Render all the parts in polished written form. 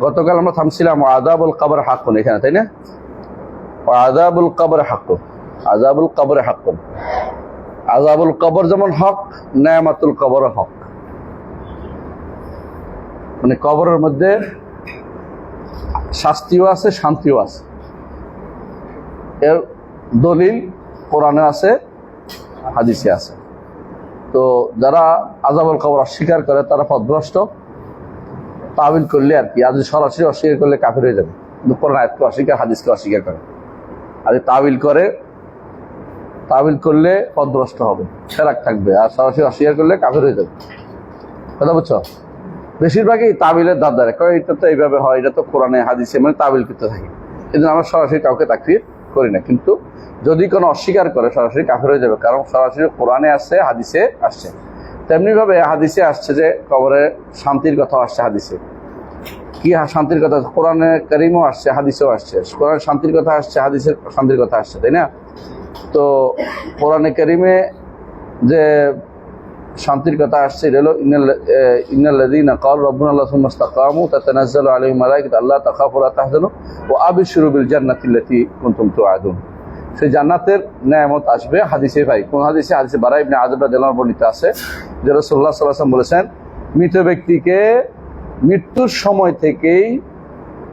গতকাল আমরা থামছিলাম আযাবুল কবর হাক্কুন, এখানে, তাই না? আযাবুল কবর হাক্কুন, আযাবুল কবর হাক্কুন। আযাবুল কবর যেমন হক, নেয়ামাতুল কবর হক। মানে কবরের মধ্যে শাস্তিও আছে, শান্তিও আছে। এর দলিল কোরআনে আছে, হাদিসে আছে। তো যারা আযাবুল কবর অস্বীকার করে তারা পথভ্রষ্ট। তাবিল করলে আর কি, আজ সরাসরি অস্বীকার করলে কাফের হয়ে যাবে। কিন্তু কোরআন আয়াতকে অস্বীকার, হাদিসকে অস্বীকার করে। আর তাবিল করে, তাবিল করলে পথভ্রষ্ট হবে, ফেরাক থাকবে। আর সরাসরি অস্বীকার করলে কাফের হয়ে যাবে। কথা বুঝছো? বেশিরভাগই তাবিলের দাদারে কয় এটা তো এইভাবে হয়, এটা তো কোরআনে হাদিসে, মানে তাবিল করতে থাকি। কিন্তু আমরা সরাসরি কাউকে তাকফির করি না। কিন্তু যদি কোনো অস্বীকার করে সরাসরি কাফের হয়ে যাবে, কারণ সরাসরি কোরআনে আসছে, হাদিসে আসছে। তেমনি ভাবে হাদিসে আসছে যে কবরে শান্তির কথা আসছে হাদিসে। কি শান্তির কথা? কোরআনে কারীমও আসছে, হাদিসেও আসছে। কোরআনে শান্তির কথা আসছে, হাদিসের শান্তির কথা আসছে, তাই না? তো কোরআনে কারীমে যে শান্তির কথা আসছে এটা হলো ইন্নাল্লাযীনা ক্বালু রাব্বুনাল্লাহু সুম্মা ইসতাকামু তাতানাজ্জালু আলাইহিম মালায়েকাতু আল্লা তাখাফু ওয়া লা তাহজানু ওয়া আবশিরু বিল জান্নাতিল্লাতী কুনতুম তুআদুন। সেই জান্নাতের নেয়ামত আসবে। হাদিসে ভাই, কোন হাদিসে? হাদিসে বারা ইবনে আযিব রাদিয়াল্লাহু আনহু বর্ণিত আছে যে রাসূলুল্লাহ সাল্লাল্লাহু আলাইহি ওয়াসাল্লাম বলেছেন, মৃত ব্যক্তিকে মৃত্যুর সময় থেকেই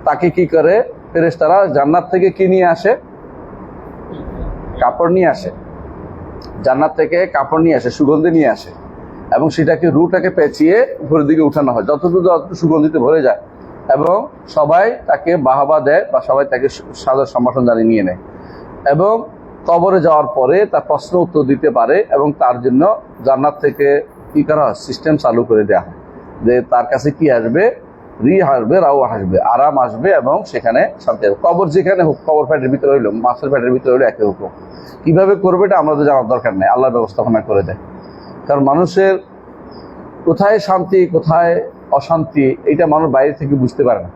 তাকে কি করে ফেরেশতারা জান্নাত থেকে কি নিয়ে আসে? কাপড় নিয়ে আসে। জান্নাত থেকে কাপড় নিয়ে আসে, সুগন্ধি নিয়ে আসে, এবং সেটাকে রুটাকে পেঁচিয়ে উপরের দিকে উঠানো হয় যতটুকু সুগন্ধিতে ভরে যায়, এবং সবাই তাকে বাহাবা দেয় বা সবাই তাকে সাদর সম্ভাষণ জানিয়ে নিয়ে নেয়। এবং কবরে যাওয়ার পরে তার প্রশ্ন উত্তর দিতে পারে, এবং তার জন্য জান্নাত থেকে কি করা হয়? সিস্টেম চালু করে দেওয়া হয় যে তার কাছে কি আসবে? রি আসবে, রাও আসবে, আরাম আসবে, এবং সেখানে শান্তি আসবে। কবর যেখানে হোক, কবর ফ্যাটের ভিতরে হইলো, মাছের ফ্যাটের ভিতরে হইলো, একই হুকুম। কিভাবে করবে এটা আমাদের জানার দরকার নেই, আল্লাহ ব্যবস্থাপনা করে দেয়। কারণ মানুষের কোথায় শান্তি, কোথায় অশান্তি, এটা মানুষ বাইরে থেকে বুঝতে পারে না।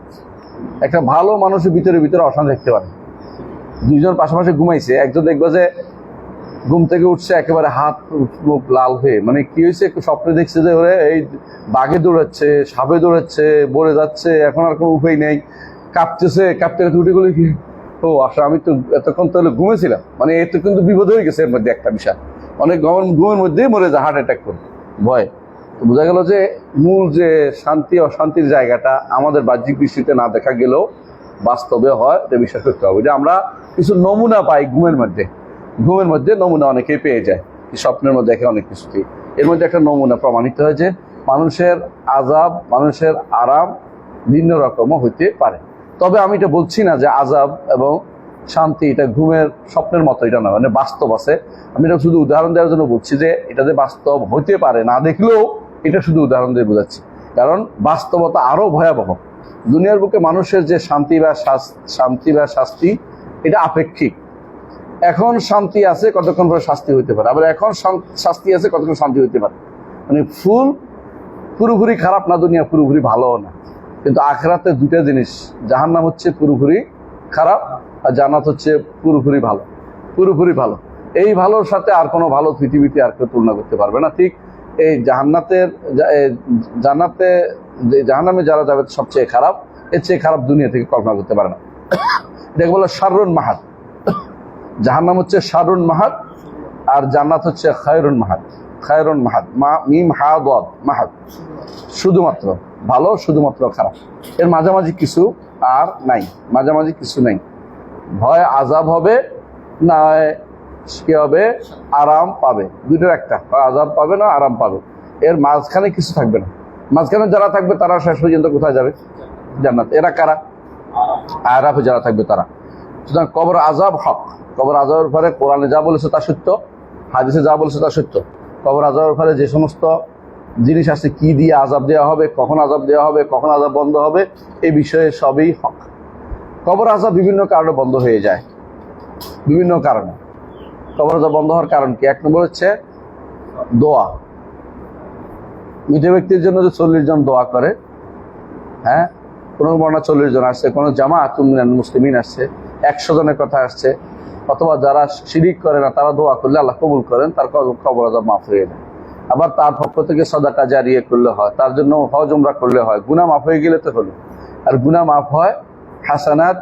একটা ভালো মানুষের ভিতরে ভিতরে অশান্তি দেখতে পারে। দুইজন পাশাপাশি ঘুমাইছে, একজন দেখবে যে ঘুম থেকে উঠছে একেবারে হাত মুখ লাল হয়ে, মানে কি হয়েছে? একটু স্বপ্নে দেখছে যে ওরে এই বাঘে দৌড়াচ্ছে, সাপে দৌড়াচ্ছে, বলে যাচ্ছে, এখন আর কোনো উপায় নেই, কাঁপতেছে, কাঁপতে কাঁপতে উঠে গেলে কি, ও আসলে আমি তো এতক্ষণ তাহলে ঘুমেছিলাম। মানে এত কিন্তু বিপদ হয়ে গেছে এর মধ্যে একটা বিষয়। অনেক ঘুমের মধ্যেই মরে যায়, হার্ট অ্যাটাক করে ভয়। বোঝা গেল যে মূল যে শান্তি অশান্তির জায়গাটা আমাদের বাহ্যিক দৃষ্টিতে না দেখা গেলেও বাস্তবে হয়, এটা বিশ্বাস করতে হবে। যে আমরা কিছু নমুনা পাই ঘুমের মধ্যে, ঘুমের মধ্যে নমুনা অনেকেই পেয়ে যায়, স্বপ্নের মধ্যে দেখে অনেক কিছুতেই। এর মধ্যে একটা নমুনা প্রমাণিত হয় যে মানুষের আযাব, মানুষের আরাম ভিন্ন রকমও হইতে পারে। তবে আমি এটা বলছি না যে আযাব এবং শান্তি এটা ঘুমের স্বপ্নের মতো, এটা না, মানে বাস্তব আছে। আমি এটা শুধু উদাহরণ দেওয়ার জন্য বলছি যে এটা যে বাস্তব হইতে পারে, না দেখলেও এটা শুধু উদাহরণ দিয়ে বোঝাচ্ছি। কারণ বাস্তবতা আরো ভয়াবহ। দুনিয়ার বুকে মানুষের যে শান্তি বা শাস্তি এটা আপেক্ষিক। এখন শান্তি আছে, কতক্ষণ পরে শাস্তি হইতে পারে, আবার এখন শাস্তি আছে, কতক্ষণ শান্তি হইতে পারে। মানে পুরোপুরি খারাপ না দুনিয়া, পুরোপুরি ভালোও না। কিন্তু আখিরাতে দুটা জিনিস, জাহান্নাম হচ্ছে পুরোপুরি খারাপ, আর জান্নাত হচ্ছে পুরোপুরি ভালো। পুরোপুরি ভালো, এই ভালোর সাথে আর কোনো ভালো পৃথিবীতে আর কেউ তুলনা করতে পারবে না। ঠিক এই জাহান্নামে যারা যাবে সবচেয়ে খারাপ, এর চেয়ে খারাপ দুনিয়া থেকে কল্পনা করতে পারে না। এটাকে বলে শাররুন মাহাদ। জাহান্নাম হচ্ছে শাররুন মাহাদ, আর জান্নাত হচ্ছে খায়রুন মাহাদ। খায়রুন মাহাদ, মিম হা দাদ মাহাদ, শুধুমাত্র ভালো, শুধুমাত্র খারাপ। এর মাঝামাঝি কিছু আর নাই, মাঝামাঝি কিছু নাই। ভয় আযাব হবে, না কি হবে? আরাম পাবে। দুইটার একটা, আযাব পাবে না আরাম পাবে। এর মাঝখানে কিছু থাকবে না। মাঝখানে যারা থাকবে তারা শেষ পর্যন্ত কোথায় যাবে? জান্নাত। এরা কারা? আরাফে যারা থাকবে তারা। সুতরাং কবর আযাব হক। কবর আযাবের ব্যাপারে কোরআনে যা বলেছে তা সত্য, হাদিসে যা বলেছে তা সত্য। কবর আযাবের ব্যাপারে যে সমস্ত জিনিস আছে, কি দিয়ে আযাব দেওয়া হবে, কখন আযাব দেওয়া হবে, কখন আযাব বন্ধ হবে, এই বিষয়ে সবই হক। কবর আযাব বিভিন্ন কারণে বন্ধ হয়ে যায়, বিভিন্ন কারণে। কবর আযাব বন্ধ হওয়ার কারণ কি? এক নম্বর হচ্ছে দোয়া। মৃত ব্যক্তির জন্য যে 40 জন দোয়া করে, হ্যাঁ, কোনো বর্ণনা 40 জন আসছে, কোনো জামাআতুল মিনাল মুসলিমিন আসছে, 100 জনের কথা আসছে। অথবা যারা শিরিক করে না তারা দোয়া করলে আল্লাহ কবুল করেন, তার কবর আযাব মাফ হয়ে যায়। আবার তার পক্ষ থেকে সাদাকা জারিয়া করলে হয়, তার জন্য হজ উমরা করলে হয়, গুনাহ মাফ হয়ে গেলে তো হলো। আর গুনাহ মাফ হয় হাসানাত,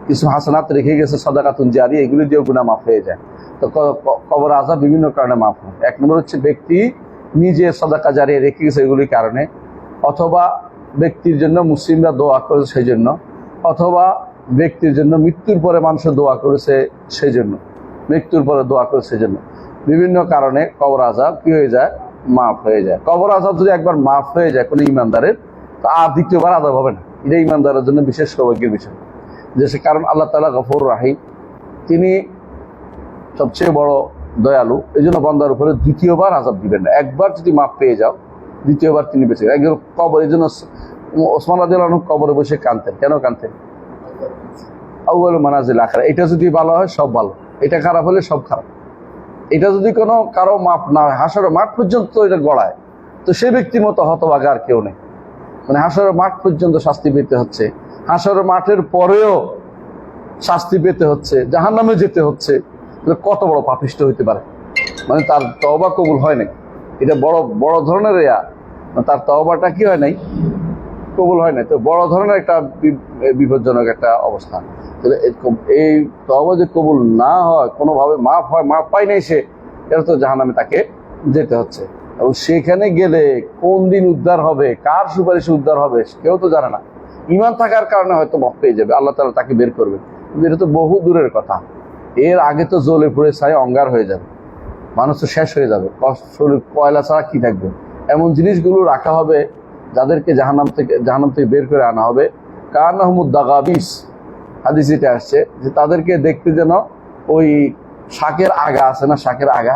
কিছু হাসানাত রেখে গেছে সাদাকাতুন জারি, এগুলি দিয়েও গুনাহ মাফ হয়ে যায়। তো কবর আযাব বিভিন্ন কারণে মাফ হয়। এক নম্বর হচ্ছে ব্যক্তি নিজে সাদাকা জারি রেখে গেছে এগুলির কারণে, অথবা ব্যক্তির জন্য মুসলিমরা দোয়া করেছে সেই জন্য, অথবা ব্যক্তির জন্য মৃত্যুর পরে মানুষ দোয়া করেছে সেই জন্য, মৃত্যুর পরে দোয়া করেছে সেই জন্য বিভিন্ন কারণে কবর আযাব কি হয়ে যায়, মাফ হয়ে যায়। কবর আযাব যদি একবার মাফ হয়ে যায় কোনো ইমানদারের, তো আর দ্বিতীয়বার আযাব হবে না। এটা ইমানদারের জন্য বিশেষ সৌভাগ্যের বিষয়, যে সে কারণ আল্লাহ তাআলা গফুর রাহিম, তিনি সবচেয়ে বড় দয়ালু, এই জন্য বান্দার উপরে দ্বিতীয়বার আযাব দিবেন না। একবার যদি মাফ পেয়ে যাও, দ্বিতীয়বার তিনি বেঁচে গেলেন। একজন কবর, এই জন্য ওসমান রাদিয়াল্লাহু আনহু কবরে বসে কাঁদতেন। কেন কাঁদতেন? আউয়ালু মানাজিল আখিরা, এটা যদি ভালো হয় সব ভালো, এটা খারাপ হলে সব খারাপ। এটা যদি কোনো কারো মাপ না হয়, হাসরের মাঠ পর্যন্ত এটা গড়ায়, তো সে ব্যক্তির মতো হতভাগা আর কেউ নেই। মানে হাসরের মাঠ পর্যন্ত শাস্তি পেতে হচ্ছে, হাসরের মাঠের পরেও শাস্তি পেতে হচ্ছে, জাহান্নামে যেতে হচ্ছে, কত বড় পাপিষ্ঠ হইতে পারে। মানে তার তওবা কবুল হয় নাই, এটা বড় বড় ধরনের তার তওবাটা কি হয় নাই, কবুল হয় নাই। তো বড় ধরনের একটা বিপজ্জনক একটা অবস্থা। এই তওবা যে কবুল না হয়, কোনোভাবে মাফ হয়, মাফ পাই নাই সে, এটা তো জাহান্নামে তাকে যেতে হচ্ছে। এবং সেখানে গেলে কোন দিন উদ্ধার হবে, কার সুপারিশে উদ্ধার হবে, কেউ তো জানে না। ঈমান থাকার কারণে হয়তো মাফ পেয়ে যাবে, আল্লাহ তাআলা তাকে বের করবে, কিন্তু এটা তো বহু দূরের কথা। এর আগে তো জ্বলে পুড়ে ছাই অঙ্গার হয়ে যাবে, মানুষ তো শেষ হয়ে যাবে, শরীর কয়লা ছাড়া কি থাকবে। এমন জিনিসগুলো রাখা হবে যাদেরকে জাহান্নাম থেকে বের করে আনা হবে, কান্নাহুমুদ দাগাবিস, হাদিস এটা আসছে যে তাদেরকে দেখতে যেন ওই শাকের আগা আছে না, শাকের আগা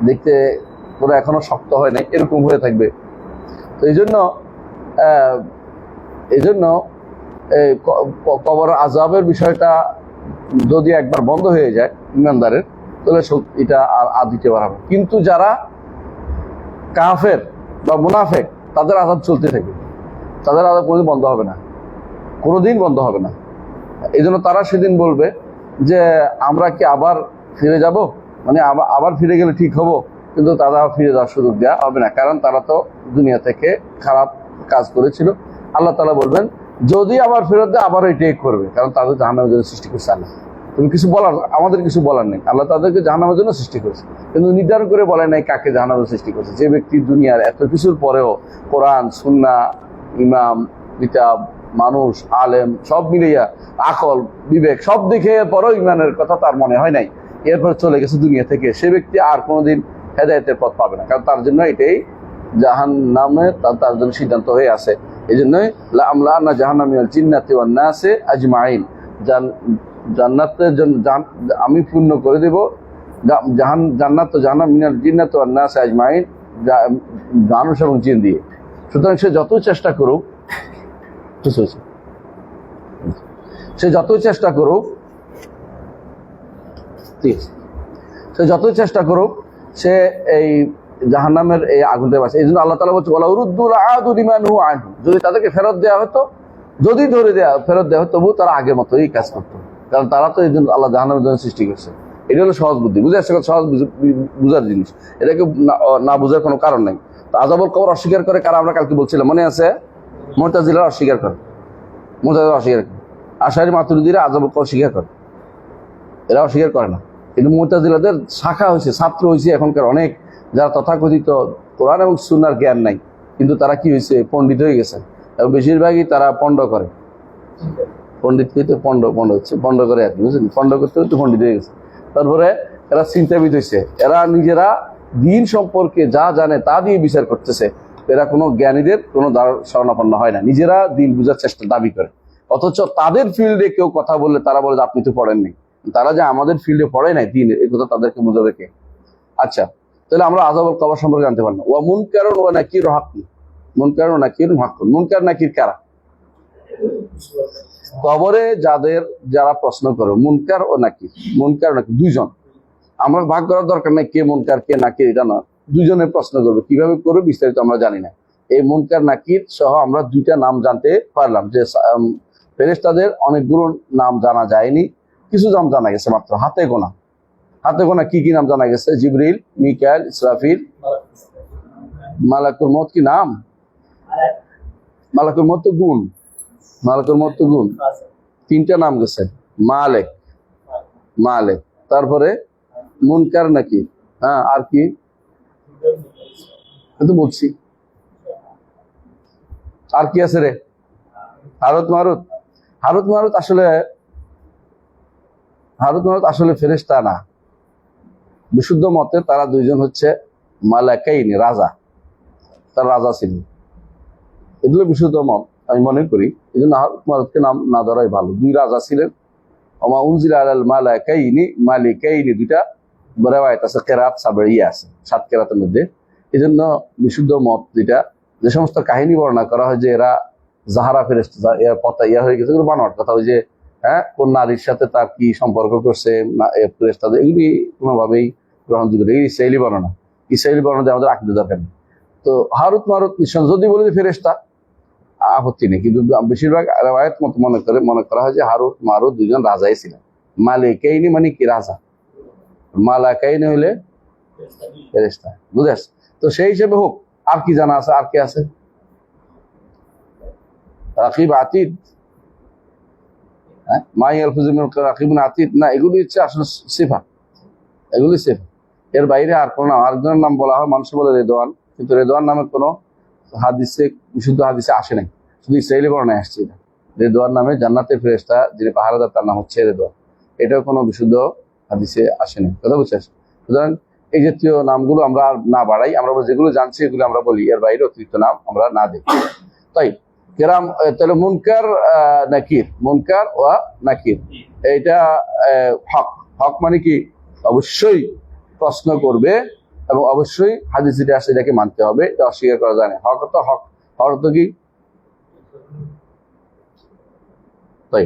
দেখতে পুরো এখনো শক্ত হয় নাই, এরকম হয়ে থাকবে। তো এই জন্য কবর আযাবের বিষয়টা যদি একবার বন্ধ হয়ে যায় ইমানদারের, তাহলে এটা আর দিতে পারবে। কিন্তু যারা কাফের বা মুনাফেক, তাদের আযাব চলতে থাকবে, তাদের আযাব কোনোদিন বন্ধ হবে না, কোনোদিন বন্ধ হবে না। এই জন্য তারা সেদিন বলবে যে আমরা কি আবার ফিরে যাব, মানে আবার ফিরে গেলে ঠিক হবো, কিন্তু তারা ফিরে যাওয়ার সুযোগ দেওয়া হবে না, কারণ তারা তো দুনিয়া থেকে খারাপ কাজ করেছিল। আল্লাহ তাআলা বলবেন যদি আবার ফেরত দেয় আবার এটাই করবে, কারণ তাদের জাহান্নামের জন্য সৃষ্টি করছে আল্লাহ। তুমি কিছু বলার, আমাদের কিছু বলার নেই, আল্লাহ তাদেরকে জাহান্নামের জন্য সৃষ্টি করেছে, কিন্তু নির্ধারণ করে বলে নাই কাকে জাহান্নামের সৃষ্টি করেছে। যে ব্যক্তি দুনিয়ার এত কিছুর পরেও কোরআন, সুন্নাহ, ইমাম, কিতাব, মানুষ, আলেম সব মিলিয়া আকল, বিবেক সব দেখে পরেও ইমানের কথা তার মনে হয় নাই, এরপর চলে গেছে দুনিয়া থেকে, সে ব্যক্তি আর কোনোদিন হেদায়েতের পথ পাবে না, কারণ তার জন্য এটাই জাহান্নামে তার জন্য সিদ্ধান্ত হয়ে আছে। এই জন্যই লাআমলাআন্না জাহান্নামা মিনাল জিন্নাতি ওয়ান নাসি আজমাইন, জান্নাতের জন্য আমি পূর্ণ করে দেব জান্নাত তো জাহান্নাম মিনাল জিন্নাতি ওয়ান নাসি আজমাইন, মানুষ এবং জিন দিয়ে। সুতরাং সে যতই চেষ্টা করুক, সে যতই চেষ্টা করুক সে এই জাহান্নামের এই আগুনতে বাসে। এই জন্য আল্লাহ তাআলা বলছে ওয়ালা উরুদ্দুল আদু লিমা নুহু আনহু, যদি তাদেরকে ফেরত দেওয়া হতো, যদি ফেরত দেওয়া হতো, তবু তারা আগের মতো এই কাজ করতো, কারণ তারা তো এই জন্য আল্লাহ জাহান্নামের জন্য সৃষ্টি করছে। এটা হলো সহজ বুদ্ধি, বুঝে আসছে, সহজ বুঝার জিনিস, এটাকে না বুঝার কোনো কারণ নাই। তো আযাবুল কবর অস্বীকার করে কারা, আমরা কালকে বলছিলাম মনে আছে, মুতাজিলা অস্বীকার করে, আশারী মাতুরিদীরা আযাবুল কবর স্বীকার করে, এরা অস্বীকার করে না। কিন্তু মুতাজিলাদের শাখা হয়েছে, ছাত্র হয়েছে এখনকার অনেক, যারা তথাকথিত কোরআন এবং সুন্নাহর জ্ঞান নাই, কিন্তু তারা কি হয়েছে, পণ্ডিত হয়ে গেছে, এবং বেশিরভাগই তারা পণ্ড করে, পণ্ডিত হইতে পণ্ড হচ্ছে, পণ্ড করে আর কি, বুঝলেন, পণ্ড করতে হইতে পণ্ডিত হয়ে গেছে। তারপরে এরা চিন্তাবিদ হয়েছে, এরা নিজেরা দিন সম্পর্কে যা জানে তা দিয়ে বিচার করতেছে, এরা কোনো জ্ঞানীদের কোনো শরণাপন্ন হয় না, নিজেরা দিন বুঝার চেষ্টা দাবি করে। অথচ তাদের ফিল্ডে কেউ কথা বললে তারা বলে যে আপনি তো পড়েননি, তারা যে আমাদের ফিল্ডে পড়ে নাই দিন, এই কথা তাদেরকে বোঝাবে কে? আচ্ছা, তাহলে আমরা আযাবুল কবর সম্পর্কে জানতে পারলাম। ওয়া মুনকারুন ওয়া নাকির হাক্কুন, মুনকার ওয়া নাকির হাক্কুন। মুনকার নাকির কারা? কবরে যারা প্রশ্ন করে, মুনকার ও নাকির, মুনকার ও নাকির দুইজন। আমরা ভাগ করার দরকার নাই কে মুনকার কে নাকির, এটা না, দুইজনের প্রশ্ন করবে, কিভাবে করবে বিস্তারিত আমরা জানি না। এই মুনকার নাকির সহ আমরা দুইটা নাম জানতে পারলাম, যে ফেরেশতাদের অনেকগুলো নাম জানা যায়নি, কিছু নাম জানা গেছে মাত্র হাতে গোনা। কি কি নাম জানা গেছে? জিবরিল, মিকাইল, ইসরাফিল, মালাকুল মউত। কি নাম? মালাকুল মউত তো গুণ, মালিকুল মত গুণ, তিনটা নাম গেছে, মালিক, মালিক, তারপরে মুনকার নাকি, হ্যাঁ আর কি তো বলছি, আর কি আছে রে? হারুত মারুত। হারুত মারুত আসলে, হারুত মারুত আসলে ফেরেশতা না। বিশুদ্ধ মতে তারা দুইজন হচ্ছে মালাকাইনি, রাজা, তার রাজা ছিল। এগুলো বিশুদ্ধ মত আমি মনে করি, এই জন্য হারুত মারুতকে নাম না ধরাই ভালো। দুই রাজা ছিলেন, ওমা উনজিলা আলাল মালাকাইনি, মালিকাইনি, দুইটা রিওয়ায়াত আছে, কেরাত সাবঈয়া আছে 7 কেরাতের মধ্যে। এই জন্য বিশুদ্ধ মত যেটা, যে সমস্ত কাহিনী বর্ণনা করা হয় যে এরা জাহারা ফেরেশতা, এর পতা ইয়া হয়ে গেছে, এগুলো বানোয়াট কথা। ওই যে হ্যাঁ কোন নারীর সাথে তার কি সম্পর্ক করছে ফেরেশতা, এগুলি কোনোভাবেই গ্রহণযোগ্য। এই ইসরায়েলি বর্ণনা, ইসরায়েলি বর্ণনা আমাদের আকীদা দরকার নেই। তো হারুত মারুত নিঃসন্দেহে যদি বলে যে ফেরেশতা, আপত্তি নেই, কিন্তু বেশিরভাগ রিওয়ায়াত মত মনে করা হয় যে হারুত মারুত দুইজন রাজাই ছিলেন। মালিকাইনি মানে কি, রাজা, মালাকাইনি হইলে ফেরেশতা, বুঝেছ? তো সেই হিসেবে হোক। আর কি জানা আছে? আর কি আছে? রাকিব আতিদ, হ্যাঁ মাই আলফুজুল রাকিবুন আতিদ, না এগুলি হচ্ছে আসলে সিফা, এগুলি সিফা। এর বাইরে আর কোনো নাম, আরেকজনের নাম বলা হয়, মানুষ বলে রেদওয়ান, কিন্তু রেদওয়ান নামে কোনো হাদিসে, বিশুদ্ধ হাদিসে আসে নাই, শুধু ইসরায়েলি বর্ণনায় আসছে। রেদওয়ান নামে জান্নাতের ফেরেশতা যিনি পাহারাদার, তার নাম হচ্ছে রেদওয়ান। এটাও কোনো বিশুদ্ধ হাদিসে আসে নাই, কথা বুঝছিস? সুতরাং এই জাতীয় নামগুলো আমরা না বাড়াই, আমরা যেগুলো জানছি এগুলো আমরা বলি, এর বাইরে অতিরিক্ত নাম আমরা না দিই। তাই কেরাম, তাহলে মুনকার নাকির, মুনকার ও নাকির, এইটা হক। হক মানে কি? অবশ্যই প্রশ্ন করবে এবং অবশ্যই হাদিস যেটা আসে এটাকে মানতে হবে, এটা অস্বীকার করা যায় না। হক তো হক, হক তো কি? তাই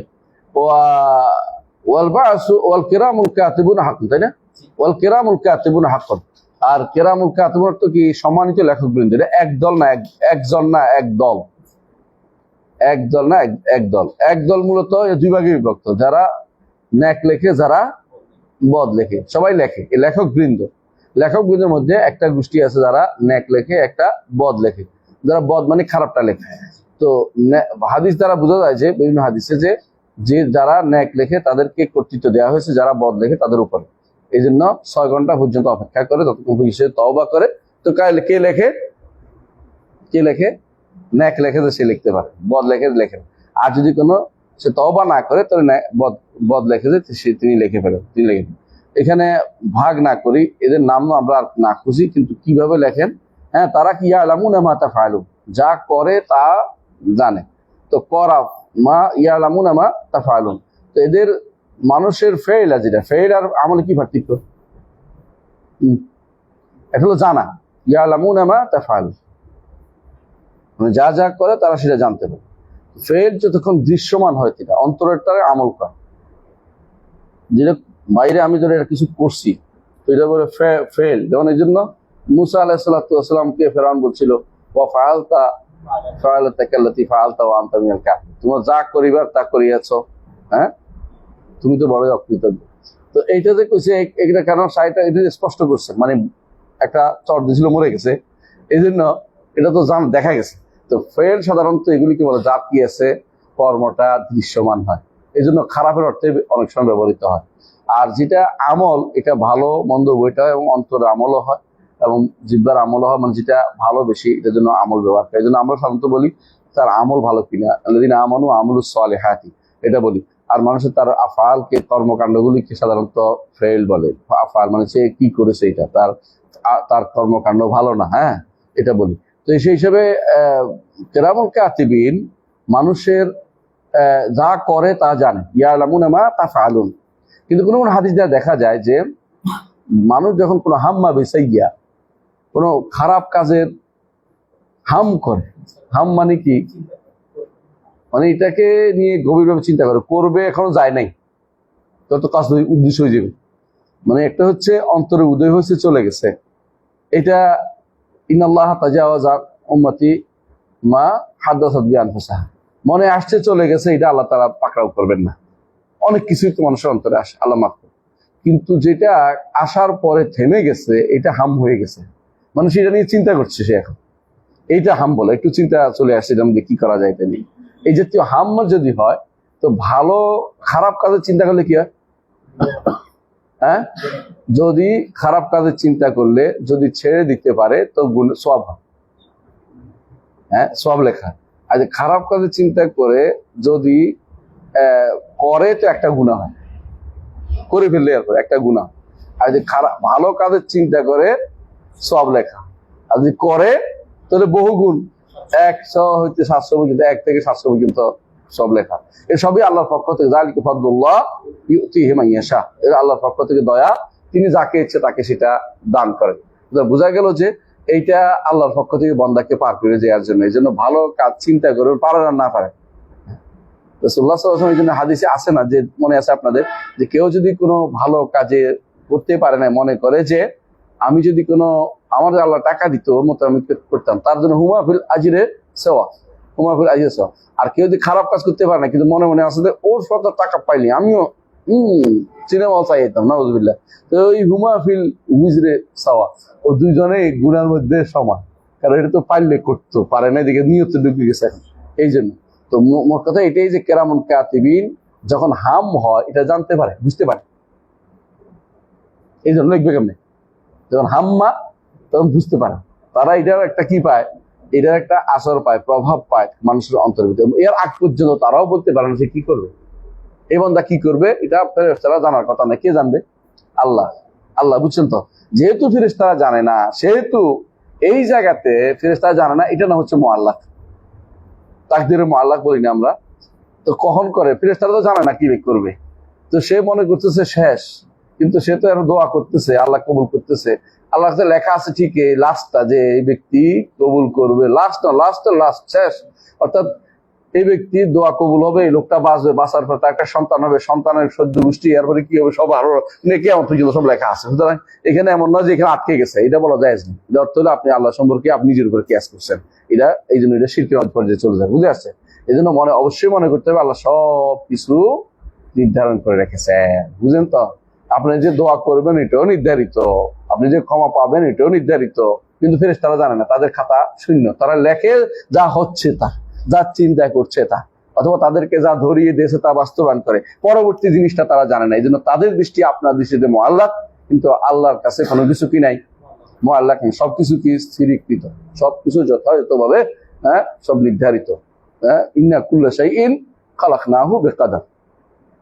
ওয়াল বাসু ওয়াল কিরামুল কাতিবুন হক, তাই না? ওয়াল কিরামুল কাতিবুন হক। আর কিরামুল কাতিবুন তো কি? সম্মানিত লেখকবৃন্দ। এটা একদল না, একজন না, একদল, একদল না, একদল। একদল মূলত দুই ভাগে বিভক্ত, যারা ন্যাক লেখে, যারা বদ লেখে, সবাই লেখে। এই লেখক বৃন্দের মধ্যে একটা গোষ্ঠী আছে যারা ন্যাক লেখে, একটা বদ লেখে। যারা বদ মানে খারাপটা লেখে। তো হাদিস দ্বারা বোঝা যায় যে বিভিন্ন হাদিসে যে যারা ন্যাক লেখে তাদেরকে কর্তৃত্ব দেওয়া হয়েছে, যারা বদ লেখে তাদের উপরে। এই জন্য 6 ঘন্টা পর্যন্ত অপেক্ষা করে, ততক্ষণ পর্যন্ত তওবা করে। তো কে লেখে? কে লেখে? ন্যাক লেখে যে সে লিখতে পারে, বদ লেখে লেখেন। আর যদি কোনো সে তওবা না করে, তাহলে বদ লেখে যে তিনি লিখে ফেলেন, তিনি লিখে। এখানে ভাগ না করি, এদের নাম আমরা না খুঁজি, কিন্তু কিভাবে লেখেন, হ্যাঁ তারা কি ইয়ালামুনা মা তাফআলুন, যা করে তা জানে। তো করা মা ইয়ালামুনা মা তাফআলুন, তো এদের মানুষের ফেল, যেটা ফেল আর আমলে কি পার্থক্য? এটা হলো জানা, ইয়ালামুনা মা তাফআলুন, মানে যা যা করে তারা সেটা জানতে পারে। ফেল যতক্ষণ দৃশ্যমান হয়, সেটা অন্তরের তারা আমল করে। যেটা বাইরে আমি ধরে কিছু করছি, তো এটা বলে ফেল। যেমন এই জন্য মুসা আলাইহিস সালামকে ফেরাউন বলছিল, ওয়া ফাআলতা ফাআলাতাকাল্লাতী ফাআলতা ওয়া আনতা মিনাল কাফিরিন, তোমরা যা করিবার তা করিয়াছো, হ্যাঁ তুমি তো বড়ই অকৃতজ্ঞ। তো এইটা যে কইছে, এটা কেন সাইটা এটা স্পষ্ট করছে, মানে একটা চর দিছিল, মরে গেছে, এই জন্য এটা তো দেখা গেছে। তো ফেল সাধারণত এগুলিকে বলে যা কি আছে, কর্মটা দৃশ্যমান হয়, এই জন্য খারাপের অর্থে অনেক সময় ব্যবহৃত হয়। আর যেটা আমল, এটা ভালো মন্দ উভয়টা, এবং অন্তরের আমলও হয় এবং জিহ্বার আমলও হয়, মানে যেটা ভালো বেশি, এটার জন্য আমল ব্যবহার করে। এই জন্য আমরা সাধারণত বলি তার আমল ভালো কিনা, আল্লাযীনা আমানু আমলুস সালিহাতি, এটা বলি। আর মানুষের তার আফআলকে, কর্মকাণ্ডগুলিকে সাধারণত ফেল বলে। আফআল মানে সে কি করেছে, এটা তার কর্মকাণ্ড ভালো না, হ্যাঁ এটা বলি। তো সেই হিসেবে কিরামুল কাতিবিন মানুষের যা করে তা জানে, ইয়ালামুনা মা তাফআলুন। কিন্তু কোনো কোনো হাদিস দ্বারা দেখা যায় যে মানুষ যখন কোনো হাম্মা বিসাইয়্যা, কোনো খারাপ কাজের হাম করে, হাম মানে কি, মানে এটাকে নিয়ে গভীরভাবে চিন্তা করবে, এখনো যায় নাই, তত কাজ উদ্দেশ্য হয়ে যাবে। মানে একটা হচ্ছে অন্তরে উদয় হয়েছে, চলে গেছে, এটা ইন্নাল্লাহ তাজাওয়াজা উম্মতি মা হাদাসাত বিআনফুসাহা, মনে আসছে চলে গেছে, এটা আল্লাহ তাআলা পাকড়াও করবেন না। অনেক কিছুই তো মানুষের অন্তরে আসে, আল্লাহ মাফ করে। কিন্তু যেটা আসার পরে থেমে গেছে, এটা হাম হয়ে গেছে, মানুষ এটা নিয়ে চিন্তা করছে, সে এখন এইটা হাম বলে, একটু চিন্তা চলে আসছে, যেমন কি করা যায় এটা নিয়ে, এই জাতীয় হাম্মা যদি হয়, তো ভালো খারাপ কাজের চিন্তা করলে কি হয়? হ্যাঁ, যদি খারাপ কাজের চিন্তা করলে যদি ছেড়ে দিতে পারে তো সওয়াব হয়, হ্যাঁ সওয়াব লেখা। আর যে খারাপ কাজের চিন্তা করে যদি করে তো একটা গুনাহ হয়, করে ফেললে এরপর একটা গুনাহ। আর যে খারাপ ভালো কাজের চিন্তা করে সওয়াব লেখা, আর যদি করে তাহলে বহু গুণ, 100 হইতে 700 পর্যন্ত, 1 থেকে 700 পর্যন্ত সব লেখা। এসবই আল্লাহর পক্ষ থেকে, যালিকা ফাদলুল্লাহ ইউতিহি মান ইয়াশা, এটা আল্লাহর পক্ষ থেকে দয়া, তিনি যাকে ইচ্ছে তাকে সেটা দান করেন। বোঝা গেল যে এইটা আল্লাহর পক্ষ থেকে বান্দাকে পার করে দেওয়ার জন্য। এই জন্য ভালো কাজ চিন্তা করে পারে না পারে। রাসূলুল্লাহ সাল্লাল্লাহু আলাইহি ওয়াসাল্লাম এই জন্য হাদিসে আছে না, যে মনে আছে আপনাদের, যে কেউ যদি কোনো ভালো কাজে করতে পারে না, মনে করে যে আমি যদি কোনো আমার আল্লাহ টাকা দিত ওর মতো আমি করতাম, তার জন্য হুমা ফিল আজরে সেওয়া, হুমা ফিল আজরে সেওয়া। আর কেউ যদি খারাপ কাজ করতে পারে না, কিন্তু মনে মনে আসলে ওর সব টাকা পাইনি, আমিও সিনেমাও চাইতাম নাউযুবিল্লাহ, তো ওই হুমা ফিল উজরে সাওয়া, ও দুইজনে গুনার মধ্যে সমান। কারণ এটা তো পারলে করতো, পারে না, দিকে নিয়ত ঢুকে গেছে। এই জন্য তো মোট কথা এটাই যে কেরামুন কাতিবিন যখন হাম হয় এটা জানতে পারে, বুঝতে পারে, এই জন্য লিখবে কেমনে, যখন হাম্মা তখন বুঝতে পারে। তারা এটার একটা কি পায়, এটার একটা আসর পায়, প্রভাব পায় মানুষের অন্তরের ভিতরে। এর আগ পর্যন্ত তারাও বলতে পারে না সে কি করবে, এই বান্দা কি করবে, এটা ফেরেশতারা জানার কথা না। কে জানবে? আল্লাহ। আল্লাহ, বুঝছেন তো? যেহেতু ফেরেশতারা জানে না, সেহেতু এই জায়গাতে ফেরেশতারা জানে না, এটা না হচ্ছে মুআল্লাক, তাকদীরের মুআল্লাক বলি না আমরা। তো কখন করে, ফেরেশতারা তো জানে না কি করবে, তো সে মনে করতেছে শেষ, কিন্তু সে তো আরো দোয়া করতেছে, আল্লাহ কবুল করতেছে। আল্লাহ কাছে লেখা আছে ঠিক এই লাস্টটা, যে এই ব্যক্তি কবুল করবে, লাস্ট শেষ। অর্থাৎ এই ব্যক্তি দোয়া কবুল হবে, এই লোকটা বাঁচবে, বাঁচার পর তার একটা সন্তান হবে, সন্তানের সহ্য গোষ্ঠী, এরপরে কি হবে সব আরো নেকি এমন পর্যন্ত সব লেখা আছে। সুতরাং এখানে এমন নয় যে এখানে আটকে গেছে, এটা বলা যায় না। এটা অর্থ হলো আপনি আল্লাহ সম্পর্কে আপনি নিজের উপর কিয়াস করছেন, এটা এই জন্য এটা শিরকের পর্যায়ে চলে যায়, বুঝে আসছে? এই জন্য অবশ্যই মনে করতে হবে আল্লাহ সব কিছু নির্ধারণ করে রেখেছে, বুঝেন তো? আপনি যে দোয়া করবেন এটাও নির্ধারিত, আপনি যে ক্ষমা পাবেন এটাও নির্ধারিত, কিন্তু ফেরেশতারা জানে না, তাদের খাতা শূন্য। তারা লেখে যা হচ্ছে তা, যা চিন্তা করছে তা, অথবা তাদেরকে যা ধরিয়ে দিয়েছে তা বাস্তবায়ন করে, পরবর্তী জিনিসটা তারা জানে না। এই জন্য তাদের দৃষ্টি আপনার দৃষ্টিতে মুআল্লাক, কিন্তু আল্লাহর কাছে কোনো কিছু কি নাই, মুআল্লাক নেই। সবকিছু কি স্থিরীকৃত, সবকিছু যথাযথভাবে সব নির্ধারিত। ইন্না কুল্লা শাইইন খালাকনাহু বিকাদার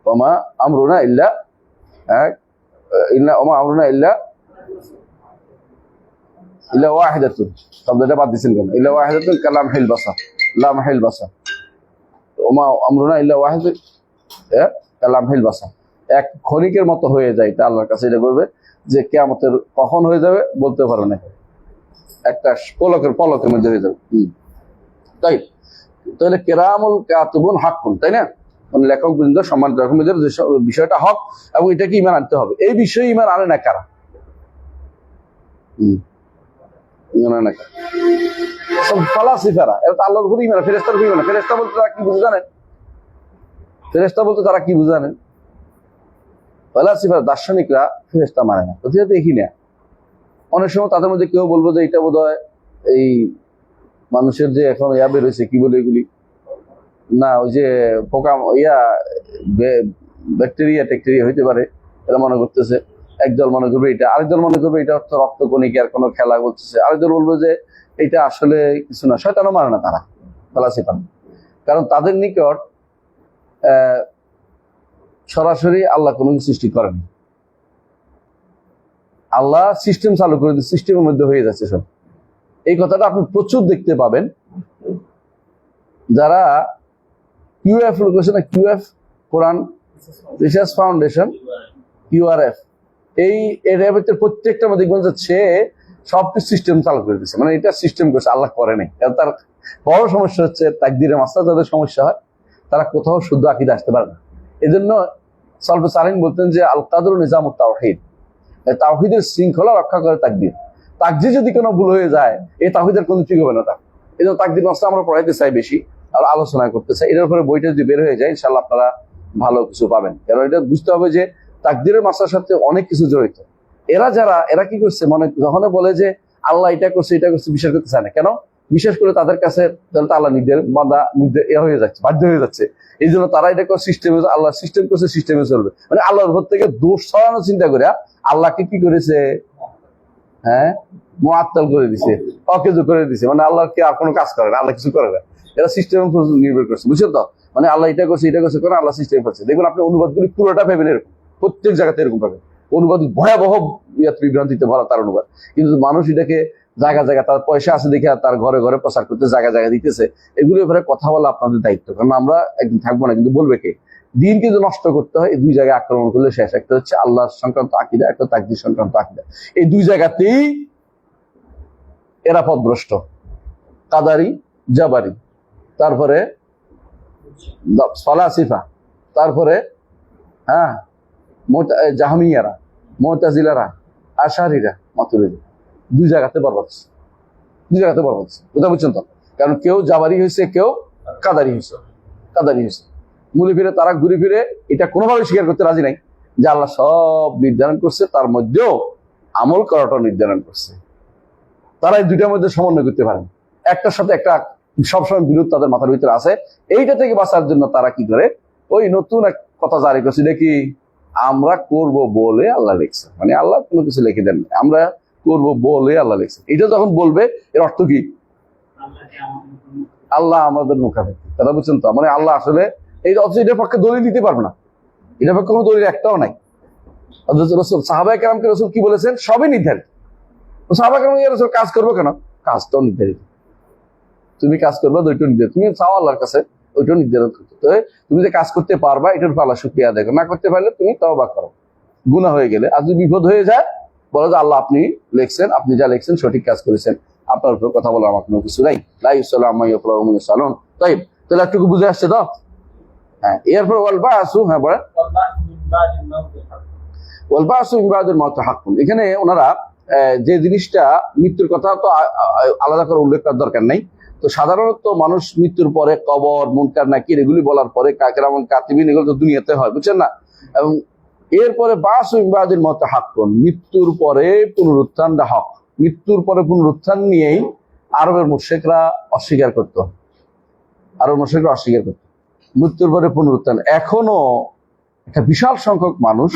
ওমা আমরুনা ইল্লা ওমা আমরুনা ইল্লা ওয়াহিদাতুন, শব্দটা বাদ দিয়েছেন কেন? ইল্লা ওয়াহিদাতুন কালামহিল বাসার, লামহিল বাসার, ওমা আমরুনা ইল্লা ওয়াহিদাতুন কালামহিল বাসার। এক ক্ষণিকের মতো হয়ে যায়, এটা আল্লাহর কাছে এটা বলবে যে কিয়ামতের কখন হয়ে যাবে বলতে পারো না, একটা পলকের মধ্যে হয়ে যাবে। তাই তাহলে কেরামুল কাতিবুন হাক্কুন, তাই না? মানে লেখক বৃন্দ, সম্মানিত লেখকদের বিষয়টা হক, এবং এটাকে ঈমান আনতে হবে। এই বিষয়ে ঈমান আনে না কারা? সব ফালাসিফারা, এটা আল্লাহর উপর ঈমান, ফেরেশতার উপর ঈমান। ফেরেশতা বলতে তারা কি বুঝে জানেন? ফেরেশতা বলতে তারা কি বুঝে জানেন? ফালাসিফারা, দার্শনিকরা ফেরেশতা মানে না, ওটা দেখি না। অনেক সময় তাদের মধ্যে কেউ বলবো যে এটা বোধহয় এই মানুষের যে এখন বের হয়েছে, কি বলে এগুলি, না ওই যে পোকা ব্যাকটেরিয়া টেকটেরিয়া হইতে পারে, এরা মনে করতেছে। একদল মনে করবে এটা, আরেকদল মনে করবে এটা অর্থ রক্ত কণিকার কোনো খেলা বলতেছে, আরেকদল বলবো যে এটা আসলে কিছু না। শয়তানও মানে না তারা, ফালাসিফা। কারণ তাদের নিকট সরাসরি আল্লাহ কোনো সৃষ্টি করেনি, আল্লাহ সিস্টেম চালু করে দিচ্ছে, সিস্টেমের মধ্যে হয়ে যাচ্ছে সব। এই কথাটা আপনি প্রচুর দেখতে পাবেন। যারা কিউএফ লোকেশন, কিউএফ কোরআন রিসার্চ ফাউন্ডেশন, কিউআরএফ, এই এরিয়ার প্রত্যেকটা মধ্যে দেখবেন যে সে সবকিছু সিস্টেম চালু করে দিচ্ছে, মানে এটা সিস্টেম করছে, আল্লাহ করে নাই। তার বড় সমস্যা হচ্ছে তাকদীরের মাসলা, তাদের সমস্যা হয়, তারা কোথাও শুদ্ধ আকীদা আসতে পারে না। এই জন্য সলফে সালিহিন বলতেন যে আল কাদরু নিজামুত তাওহীদ, তাওহীদের শৃঙ্খলা রক্ষা করে তাকদীর। তাকদীর যদি কোনো ভুল হয়ে যায়, এই তাওহীদের কোনো ঠিক হবে না। তার এই জন্য তাকদীর মাসলা আমরা পড়াইতে চাই বেশি, আর আলোচনা করতে চাই। এটার উপরে বইটা যদি বের হয়ে যায়, ইনশাআল্লাহ আপনারা ভালো কিছু পাবেন। কারণ এটা বুঝতে হবে যে তাকদীরের মাসলার সাথে অনেক কিছু জড়িত। এরা কি করছে, মনে যখন বলে যে আল্লাহ এটা করছে এটা করছে, বিশ্বাস করতে চায় না। কেন? বিশেষ করে তাদের কাছে আল্লাহ হয়ে যাচ্ছে, বাধ্য হয়ে যাচ্ছে। এই জন্য তারা এটা সিস্টেমে, আল্লাহ সিস্টেম করছে, সিস্টেমে চলবে। মানে আল্লাহর উপর থেকে দোষ ছড়ানো চিন্তা করে আল্লাহকে কি করেছে, হ্যাঁ, মুআত্তাল করে দিছে, অকেজো করে দিছে। মানে আল্লাহ কি আর কোনো কাজ করে না, আল্লাহ কিছু করে না। এরা সিস্টেমের উপর নির্ভর করছে, বুঝছেন তো? মানে আল্লাহ এটা করছে, এটা করছে, করে আল্লাহ সিস্টেম করছে। দেখুন আপনি অনুবাদগুলি পুরোটা পাবেন এরকম, প্রত্যেক জায়গাতে এরকম পাবেন। অনুবাদ ভয়াবহ বিভ্রান্তিতে ভরা তার অনুবাদ, কিন্তু মানুষ এটাকে জায়গা জায়গা, তার পয়সা আছে দেখে তার ঘরে ঘরে প্রচার করতে জায়গা জায়গা দিতেছে। এগুলো এবারে কথা বলা আপনাদের দায়িত্ব, কারণ আমরা একদিন থাকবো না, কিন্তু বলবে কে? দিন কিন্তু নষ্ট করতে হয় এই দুই জায়গায় আক্রমণ করলে শেষ। একটা হচ্ছে আল্লাহ সংক্রান্ত আকীদা, একটা তাকদীর সংক্রান্ত আকীদা। এই দুই জায়গাতেই এরা পথভ্রষ্ট, কাদারি, জাবারি, তারপরে ফালাসিফা, তারপরে হ্যাঁ জাহমিয়ারা, মুতাজিলারা, আশারিরা, মাতুরিদি। দুই জায়গাতে বরবাদ, দুই জায়গাতে বরবাদ। কথা বুঝছেন তো? কারণ কেউ জাবারি হয়েছে, কেউ কাদারি হয়েছে, কাদারি হয়েছে। মূলে ফিরে তারা ঘুরে ফিরে এটা কোনোভাবে স্বীকার করতে রাজি নাই যে আল্লাহ সব নির্ধারণ করছে, তার মধ্যেও আমল করাটা নির্ধারণ করছে। তারা এই দুইটার মধ্যে সমন্বয় করতে পারেন, একটার সাথে একটা সবসময় বিরোধ তাদের মাথার ভিতরে আছে। এইটা থেকে বাঁচার জন্য তারা কি করে, ওই নতুন এক কথা জারি করছে, দেখি আমরা করব বলে আল্লাহ লিখছে। মানে আল্লাহ কোনো কিছু লিখে দেন, আমরা করব বলে আল্লাহ লিখছে। এটা যখন বলবে এর অর্থ কি? আল্লাহ আমাদের মুখাপেক্ষি। কথা বুঝছেন তো? মানে আল্লাহ আসলে এই অথচ এটার পক্ষে দলিল দিতে পারবে না, এটার পক্ষে কোনো দলিল একটাও নাই। অথচ রসুল, সাহাবায়ে কেরামকে রসুল কি বলেছেন? সবই নির্ধারিত। সাহাবায়ে কেরাম রসুল কাজ করবো কেন? কাজটাও নির্ধারিত। তুমি কাজ করবে ওইটা নির্ধারিত, তুমি চাও আল্লাহর কাছে ওইটাও নির্ধারণ করতে। তুমি যে কাজ করতে পারবা এটার উপর আল্লাহ শুকরিয়া আদায় করো, না করতে পারলে তুমি তওবা করো। গুনাহ হয়ে গেলে আর যদি বিপদ হয়ে যায়, বলো যে আল্লাহ আপনি লিখছেন, আপনি যা লিখছেন সঠিক কাজ করেছেন, আপনার উপর কথা বলার আমার কোনো কিছু নাই। লা ইউসাল্লাহু আম্মা ইয়াফআলু ওয়া ইয়াফআলুন। তাই তাহলে একটু বুঝে আসছে তো? হ্যাঁ, এরপর ওয়াল বাসু, হ্যাঁ বলেন, ওয়াল বাসু মিন বাদিল মাউত হাক্কুন। এখানে ওনারা যে জিনিসটা, মৃত্যুর কথা তো আলাদা করে উল্লেখ করার দরকার নাই। তো সাধারণত মানুষ মৃত্যুর পরে কবর, মুনকার নাকির এগুলি বলার পরে কিরামান কাতিবিন, এগুলো তো দুনিয়াতে হয়, বুঝছেন না? এবং এরপরে বাসু মিন বাদিল মাউত হাক্কুন, মৃত্যুর পরে পুনরুত্থানটা হক। মৃত্যুর পরে পুনরুত্থান নিয়েই আরবের মুশরিকরা অস্বীকার করত, আরবের মুশরিকরা অস্বীকার করত মৃত্যুর পরে পুনরুত্থান। এখনো একটা বিশাল সংখ্যক মানুষ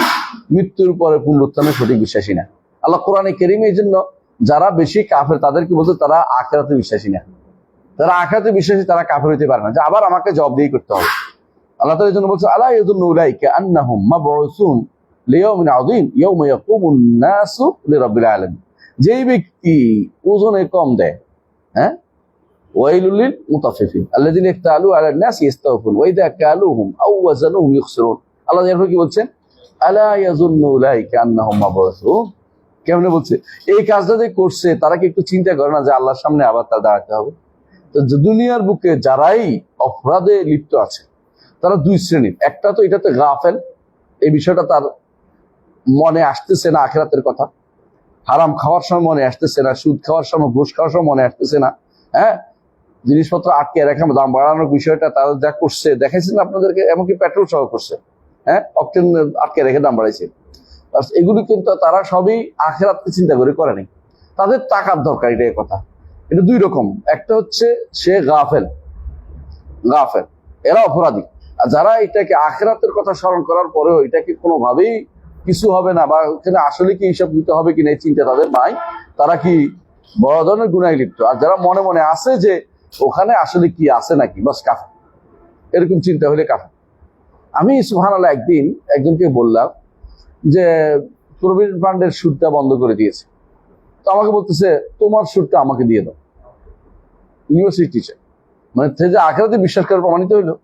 মৃত্যুর পরে পুনরুত্থানের সঠিক বিশ্বাসী না। আল্লাহ কোরআনে কারীমে এই জন্য যারা বেশি কাফের তাদেরকে বলছে তারা আখিরাতে বিশ্বাসী না। যারা আখিরাতে বিশ্বাসী তারা কাফের হইতে পারে না, যে আবার আমাকে জবাবদিহি করতে হবে। আল্লাহ তাআলা এই জন্য বলছে, আলা ইয়াযুন্নু উলাইকা আন্নাহুম মাবউসুন লিয়াউমিন আযীম ইয়াউমা ইয়াকুমুন নাসু লিরাব্বিল আলামিন। যেই ব্যক্তি ওজনে কম দেয়, হ্যাঁ, ওয়াইলুল লিল মুতাফফিফিন আল্লাযিনা ইফতালু আলা নাসি ইস্তাওফুন ওয়া ইযা কালুহুম আও ওয়াজানুহুম ইখসিরুন। আল্লাহ এরপর কি বলছেন? আলা ইয়াযুন্নু উলাইকা আন্নাহুম মাবউসুন। কেমনে বলছে? এই কাজটা যে করছে তারা কি একটু চিন্তা করে না যে আল্লাহর সামনে আবার তার দাঁড়াতে হবে? তো দুনিয়ার বুকে যারাই অপরাধে লিপ্ত আছে তারা দুই শ্রেণীর। একটা তো এটাতে গাফেল, এই বিষয়টা তার মনে আসতেছে না, আখিরাতের কথা। হারাম খাওয়ার সময় মনে আসতেছে না, সুদ খাওয়ার সময়, ঘুষ খাওয়ার সময় মনে আসতেছে না, হ্যাঁ, জিনিসপত্র আটকে রেখে দাম বাড়ানোর বিষয়টা তারা যা করছে দেখাইছে না আপনাদেরকে, এমনকি পেট্রোল সহ করছে, হ্যাঁ, অকটেন আটকে রেখে দাম বাড়াইছে। এগুলি কিন্তু তারা সবই আখিরাতকে চিন্তা করে করেনি, তাদের টাকার দরকার, এটাই কথা। এটা দুই রকম, একটা হচ্ছে সে গাফেল, গাফেল, এরা অপরাধী। আর যারা এটাকে আখিরাতের কথা স্মরণ করার পরেও এটাকে কোনোভাবেই কিছু হবে না, বা এখানে আসলে কি হিসাব দিতে হবে কিনা এই চিন্তা তাদের নাই, তারা কি বড় ধরনের গুনাহে লিপ্ত। আর যারা মনে মনে আছে যে ওখানে আসলে কি আছে নাকি, বাস কাফের, এরকম চিন্তা হলে কাফের। আমি সুবহানাল্লাহ একদিন একজনকে বললাম যে প্রভিডেন্ট ফান্ডের সুদটা বন্ধ করে দিয়েছে, তো আমাকে বলতেছে তোমার সুদটা আমাকে দিয়ে দাও। ইউনিভার্সিটি টিচার, মানে সে যে আখিরাতে বিশ্বাস করে প্রমাণিত হইলো।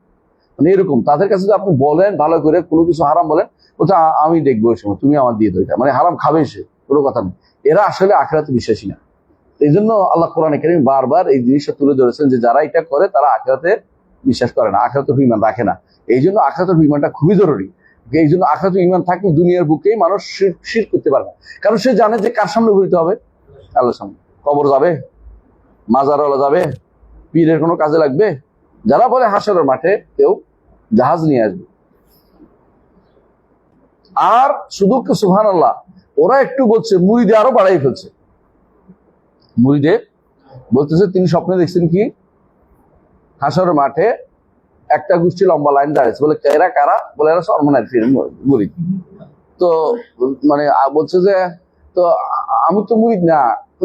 মানে এরকম তাদের কাছে যদি আপনি বলেন ভালো করে কোনো কিছু হারাম বলেন, ওটা আমি দেখবো ওই সময়, তুমি আমার দিয়ে দাও, এটা মানে হারাম খাবে সে, কোনো কথা নেই। এরা আসলে আখিরাতে বিশ্বাসী না। এই জন্য আল্লাহ কোরআনে কারীম বারবার এই জিনিসটা তুলে ধরেছেন যে যারা এটা করে তারা আখিরাতে বিশ্বাস করে না, আখিরাতের ঈমান রাখে না। এই জন্য আখিরাতের ঈমানটা খুবই জরুরি। এই জন্য আখিরাতের ঈমান থাকলে দুনিয়ার বুকেই মানুষ শিরক করতে পারবে, কারণ সে জানে যে কার সামনে ঘুরতে হবে, আল্লাহর সামনে। কবর যাবে, মাজারওয়ালা যাবে, পীরের কোনো কাজে লাগবে? যারা বলে হাসরের মাঠে কেউ জাহাজ নিয়ে আসবে। আর শুধু সুবহানাল্লাহ, ওরা একটু বলছে মুরিদে আরো বাড়াই ফেলছে, মুরিদে বলতেছে তিনি স্বপ্নে দেখছেন কি, হাসরের মাঠে একটা গোষ্ঠী লম্বা লাইন দাঁড়িয়েছে, বলে এরা কারা, বলে এরা সরমনের ফির মুরিদ। তো মানে বলছে যে তো আমি তো মুরিদ না,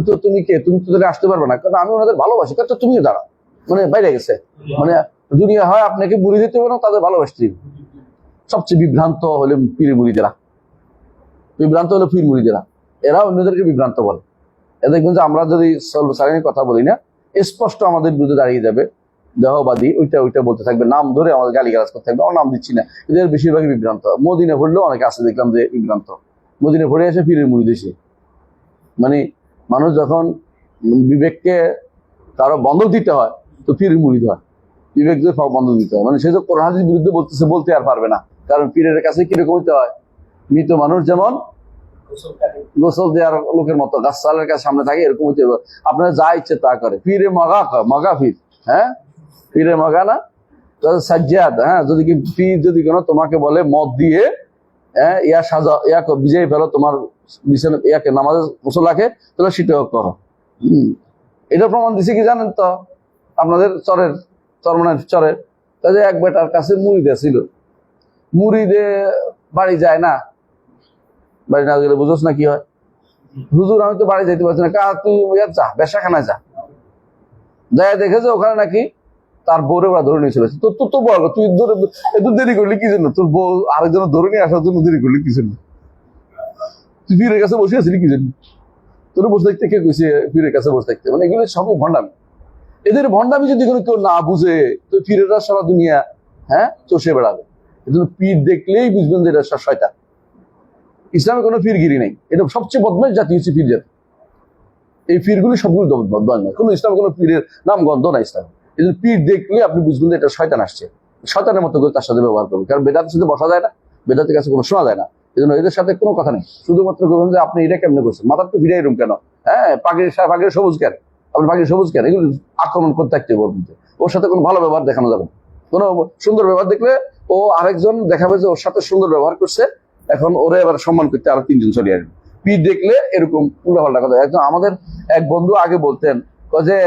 তো তুমি কে, তুমি তো আসতে পারবে না, কারণ আমি ওনাদের ভালোবাসি, তো তুমিও দাঁড়া, মানে বাইরে গেছে, মানে দুনিয়া হয় আপনাকে মুরিদ দিতে পারো, তাদের ভালোবাসতে। সবচেয়ে বিভ্রান্ত হলে পীর মুরিদেরা, বিভ্রান্ত হলো পীর মুরিদেরা, এরা অন্যদেরকে বিভ্রান্ত বলে। এ দেখবেন যে আমরা যদি সারিনের কথা বলি না, স্পষ্ট আমাদের বিরুদ্ধে দাঁড়িয়ে যাবে দেহবাদী, ওইটা বলতে থাকবে, নাম ধরে আমাদের গালিগালাজ করতে থাকবে, আমার নাম দিচ্ছি না, এদের বেশিরভাগই বিভ্রান্ত। মদিনে পড়লেও অনেকে আছে দেখলাম যে বিভ্রান্ত, মদিনে পড়ে এসে পীরের মুরিদ এসে, মানে মানুষ যখন বিবেককে কারো বন্ধ দিতে হয় তো পীরের মুরিদ হয়, বিবেক যে বন্ধ দিতে হয়, মানে সে তো কোরআন হাদিসের বিরুদ্ধে বলতেছে, বলতে আর পারবে না, কারণ পীরের কাছে কিরকম হইতে হয়, মৃত মানুষ যেমন গোসল দেওয়ার লোকের মতো গাছালের কাছে সামনে থাকে, এরকম হইতে হবে। আপনার যা ইচ্ছে তা করে, পীরে মগা মগা পীর, হ্যাঁ পীরে মগা না সাজ্জাদ, হ্যাঁ যদি কি পীর যদি কোনো তোমাকে বলে মদ দিয়ে ইয়া সাজা ইয়া বিজয়ী ফেলো তোমার বিছানা ইয়াকে নামাজের মুসল্লাকে, তাহলে সেটাও করো। এটা প্রমাণ দিছে কি জানেন তো, আপনাদের চরের তাদের এক বেটার কাছে মুড়িদে ছিল, মুড়িদে বাড়ি যায় না, বাড়ি না গেলে বুঝোস না কি হয়, হুজুর আমি তো বাড়ি যাইতে পারছি না, তুই যা বেশাখানায় যা, যাই দেখেছে ওখানে নাকি তার বউরে ওরা ধরে নিয়ে চলেছে। তোর তো বল, তুই এত দেরি করলি কি জন্য, তোর বউ আরেকজন ধরে নিয়ে আসার জন্য দেরি করলি কি জন্য, তুই পীরের কাছে বসে আছিলি কি জন্য, তোর বসে থাকতে কে কইছে পীরের কাছে বসে থাকতে, মানে এগুলো সবই ভণ্ডামি। এদের ভণ্ডামি যদি কোনো কেউ না বুঝে তো পীরেরা সারা দুনিয়া চষে বেড়াবে। এজন্য পীর দেখলেই বুঝবেন যে এটা শয়তান, ইসলামে কোনো পীরগিরি নেই, এটা সবচেয়ে বদমাশ জাতি হচ্ছে পীর জাতি। এই পীরগুলি সবগুলো বদমাশ নয়, কোনো ইসলামে কোনো পীরের নাম গন্ধ না ইসলাম। এই জন্য পীর দেখলে আপনি বুঝবেন যে এটা শয়তান আসছে, শয়তানের মতো করে তার সাথে ব্যবহার করবেন, কারণ বেদাতের সাথে বসা যায় না, বেদাতের কাছে কোনো শোনা যায় না, এই জন্য এদের সাথে কোনো কথা নেই। শুধুমাত্র করবেন যে আপনি এটা কেমনে করছেন, মাথার তো ভিড়াই রুম কেন, পাখির সবুজ কেন, আপনি পাখির সবুজ কেন, এগুলো আক্রমণ করতে থাকতে বলবেন, ওর সাথে কোনো ভালো ব্যবহার দেখানো যাবে, কোনো সুন্দর ব্যবহার দেখলে ও আরেকজন দেখাবে যে ওর সাথে সুন্দর ব্যবহার করছে, এখন ওরে এবার সম্মান করতে আরো তিনজন চলে আসবে। পীর দেখলে এরকম উল্টাপাল্টা কথা। একদম আমাদের এক বন্ধু আগে বলতেন যে